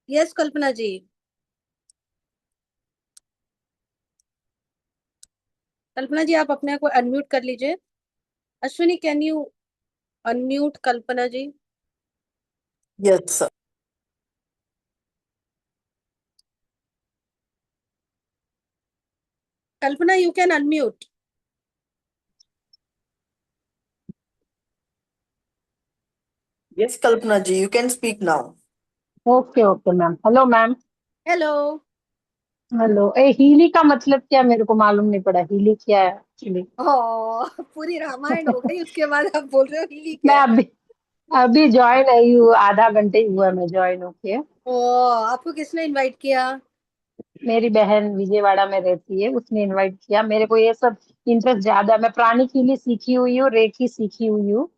यस कल्पना जी। कल्पना जी, आप अपने आप को अनम्यूट कर लीजिए। Ashwini, can you unmute Kalpana ji? Yes, sir. Kalpana, you can unmute. Yes, Kalpana ji, you can speak now. Okay okay ma'am. Hello ma'am. Hello. Hello. Healy का मतलब क्या, मेरे को मालूम नहीं पड़ा। हीली क्या है एक्चुअली? पूरी रामायण हो गई उसके बाद आप बोल रहे हो हीली मैं क्या है? अभी अभी ज्वाइन आई हूँ, आधा घंटे ही हुआ मैं ज्वाइन होके। आपको किसने इनवाइट किया? मेरी बहन विजयवाड़ा में रहती है, उसने इनवाइट किया। मेरे को ये सब इंटरेस्ट ज्यादा है। मैं प्राणिक हीली सीखी हुई हूँ, रेकी सीखी हुई हूँ।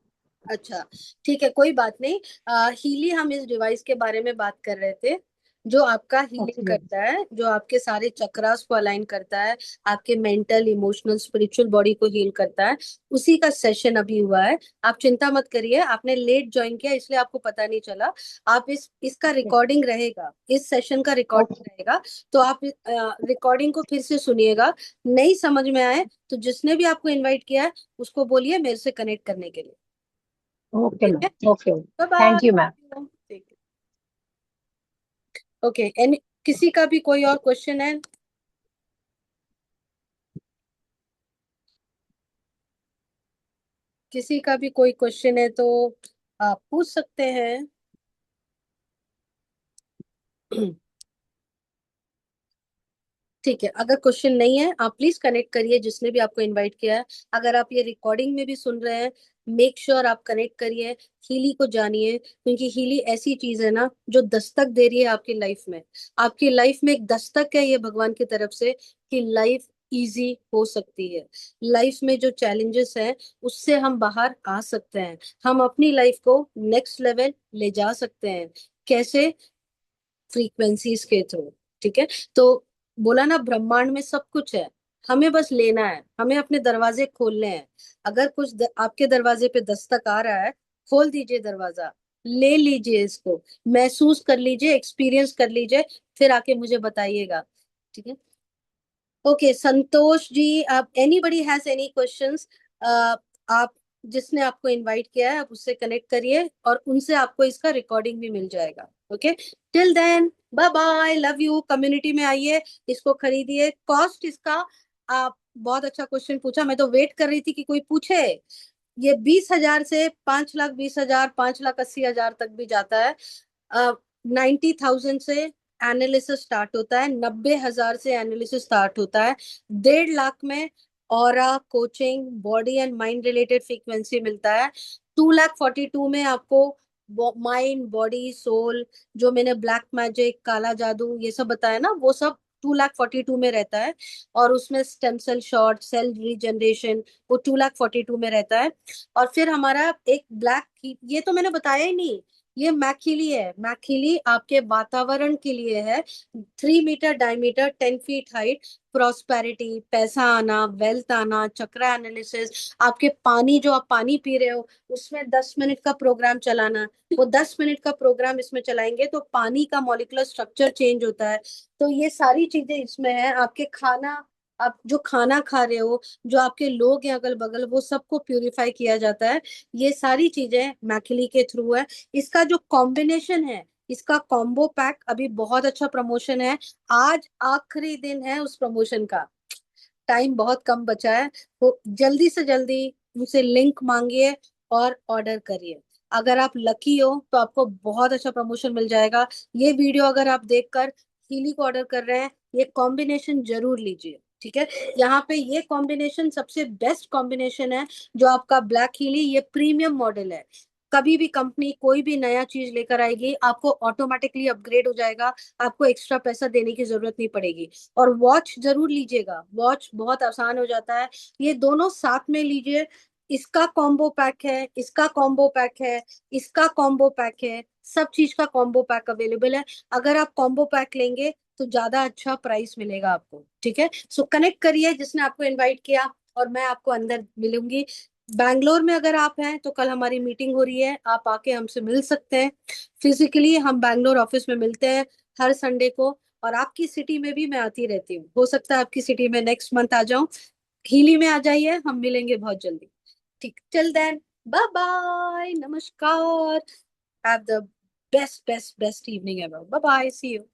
अच्छा, ठीक है, कोई बात नहीं। हीली, हम इस डिवाइस के बारे में बात कर रहे थे जो आपका हीलिंग ओके करता है, जो आपके सारे चक्रास को अलाइन करता है, आपके मेंटल, इमोशनल, स्पिरिचुअल बॉडी को हील करता है। उसी का सेशन अभी हुआ है। आप चिंता मत करिए, आपने लेट ज्वाइन किया इसलिए आपको पता नहीं चला। आप इसका ओके रिकॉर्डिंग रहेगा, इस सेशन का ओके रिकॉर्डिंग रहेगा। तो आप रिकॉर्डिंग को फिर से सुनिएगा। नहीं समझ में आए तो जिसने भी आपको इनवाइट किया है उसको बोलिए मेरे से कनेक्ट करने के लिए। ओके ठीक है, ma'am. Okay. Bye thank you ma'am. Bye. ठीक है, ओके। एनी, किसी का भी कोई और क्वेश्चन है? किसी का भी कोई क्वेश्चन है तो आप पूछ सकते हैं। ठीक है, अगर क्वेश्चन नहीं है आप प्लीज कनेक्ट करिए जिसने भी आपको इनवाइट किया है। अगर आप ये रिकॉर्डिंग में भी सुन रहे हैं, मेक श्योर आप कनेक्ट करिए, हीली को जानिए, क्योंकि हीली ऐसी चीज है ना जो दस्तक दे रही है आपकी लाइफ में। आपकी लाइफ में एक दस्तक है ये भगवान की तरफ से कि लाइफ इजी हो सकती है। लाइफ में जो चैलेंजेस हैं उससे हम बाहर आ सकते हैं। हम अपनी लाइफ को नेक्स्ट लेवल ले जा सकते हैं। कैसे? फ्रीक्वेंसीज के थ्रू। ठीक है, तो बोला ना, ब्रह्मांड में सब कुछ है, हमें बस लेना है, हमें अपने दरवाजे खोलने हैं। अगर कुछ आपके दरवाजे पे दस्तक आ रहा है, खोल दीजिए दरवाजा, ले लीजिए इसको, महसूस कर लीजिए, एक्सपीरियंस कर लीजिए, फिर आके मुझे बताइएगा। ठीक है, ओके। संतोष जी, आप, एनीबडी हैज एनी क्वेश्चंस, आप, जिसने आपको इनवाइट किया है आप उससे कनेक्ट करिए और उनसे आपको इसका रिकॉर्डिंग भी मिल जाएगा। Okay, till then bye bye, love you. Community में आइए, इसको खरीदिए। कॉस्ट इसका, आप, बहुत अच्छा क्वेश्चन पूछा, मैं तो वेट कर रही थी कि कोई पूछे। ये 20,000 से 5,20,000, 5,80,000 तक भी जाता है। 90,000 से एनालिसिस स्टार्ट होता है, 90,000 से एनालिसिस स्टार्ट होता है, 1.5 लाख में aura coaching, body and mind related frequency मिलता है। 2,42,000 में आपको माइंड, बॉडी, सोल, जो मैंने ब्लैक मैजिक, काला जादू ये सब बताया ना, वो सब 2,42,000 में रहता है। और उसमें stem cell short, cell regeneration, वो 2,42,000 में रहता है। और फिर हमारा एक ब्लैक, ये तो मैंने बताया ही नहीं, ये मैखिली है। मैखिली आपके वातावरण के लिए है। 3 metre diameter, 10 feet height, prosperity, पैसा आना, वेल्थ आना, चक्रा एनालिसिस, आपके पानी, जो आप पानी पी रहे हो उसमें 10 मिनट का प्रोग्राम चलाना। वो 10 मिनट का प्रोग्राम इसमें चलाएंगे तो पानी का मॉलिक्यूलर स्ट्रक्चर चेंज होता है। तो ये सारी चीजें इसमें है। आपके खाना, आप जो खाना खा रहे हो, जो आपके लोग हैं अगल बगल, वो सबको प्यूरिफाई किया जाता है। ये सारी चीजें मैथिली के थ्रू है। इसका जो कॉम्बिनेशन है, इसका कॉम्बो पैक अभी बहुत अच्छा प्रमोशन है। आज आखिरी दिन है उस प्रमोशन का, टाइम बहुत कम बचा है। तो जल्दी से जल्दी उनसे लिंक मांगिए और ऑर्डर करिए। अगर आप लकी हो तो आपको बहुत अच्छा प्रमोशन मिल जाएगा। ये वीडियो अगर आप देखकर हीली को ऑर्डर कर रहे हैं, ये कॉम्बिनेशन जरूर लीजिए। ठीक है, यहाँ पे ये कॉम्बिनेशन सबसे बेस्ट कॉम्बिनेशन है। जो आपका ब्लैक हीली, ये प्रीमियम मॉडल है। कभी भी कंपनी कोई भी नया चीज लेकर आएगी, आपको ऑटोमेटिकली अपग्रेड हो जाएगा, आपको एक्स्ट्रा पैसा देने की जरूरत नहीं पड़ेगी। और वॉच जरूर लीजिएगा, वॉच बहुत आसान हो जाता है। ये दोनों साथ में लीजिए। इसका कॉम्बो पैक है, इसका कॉम्बो पैक है, इसका कॉम्बो पैक है, सब चीज का कॉम्बो पैक अवेलेबल है। अगर आप कॉम्बो पैक लेंगे तो ज्यादा अच्छा प्राइस मिलेगा आपको। ठीक है, सो कनेक्ट करिए जिसने आपको इनवाइट किया, और मैं आपको अंदर मिलूंगी। बैंगलोर में अगर आप हैं तो कल हमारी मीटिंग हो रही है, आप आके हमसे मिल सकते हैं फिजिकली। हम बैंगलोर ऑफिस में मिलते हैं हर संडे को। और आपकी सिटी में भी मैं आती रहती हूँ, हो सकता है आपकी सिटी में नेक्स्ट मंथ आ जाऊं। हीली में आ जाइए, हम मिलेंगे बहुत जल्दी। ठीक, टिल देन, बाय बाय, नमस्कार। Have the best evening ever. Bye bye, see you.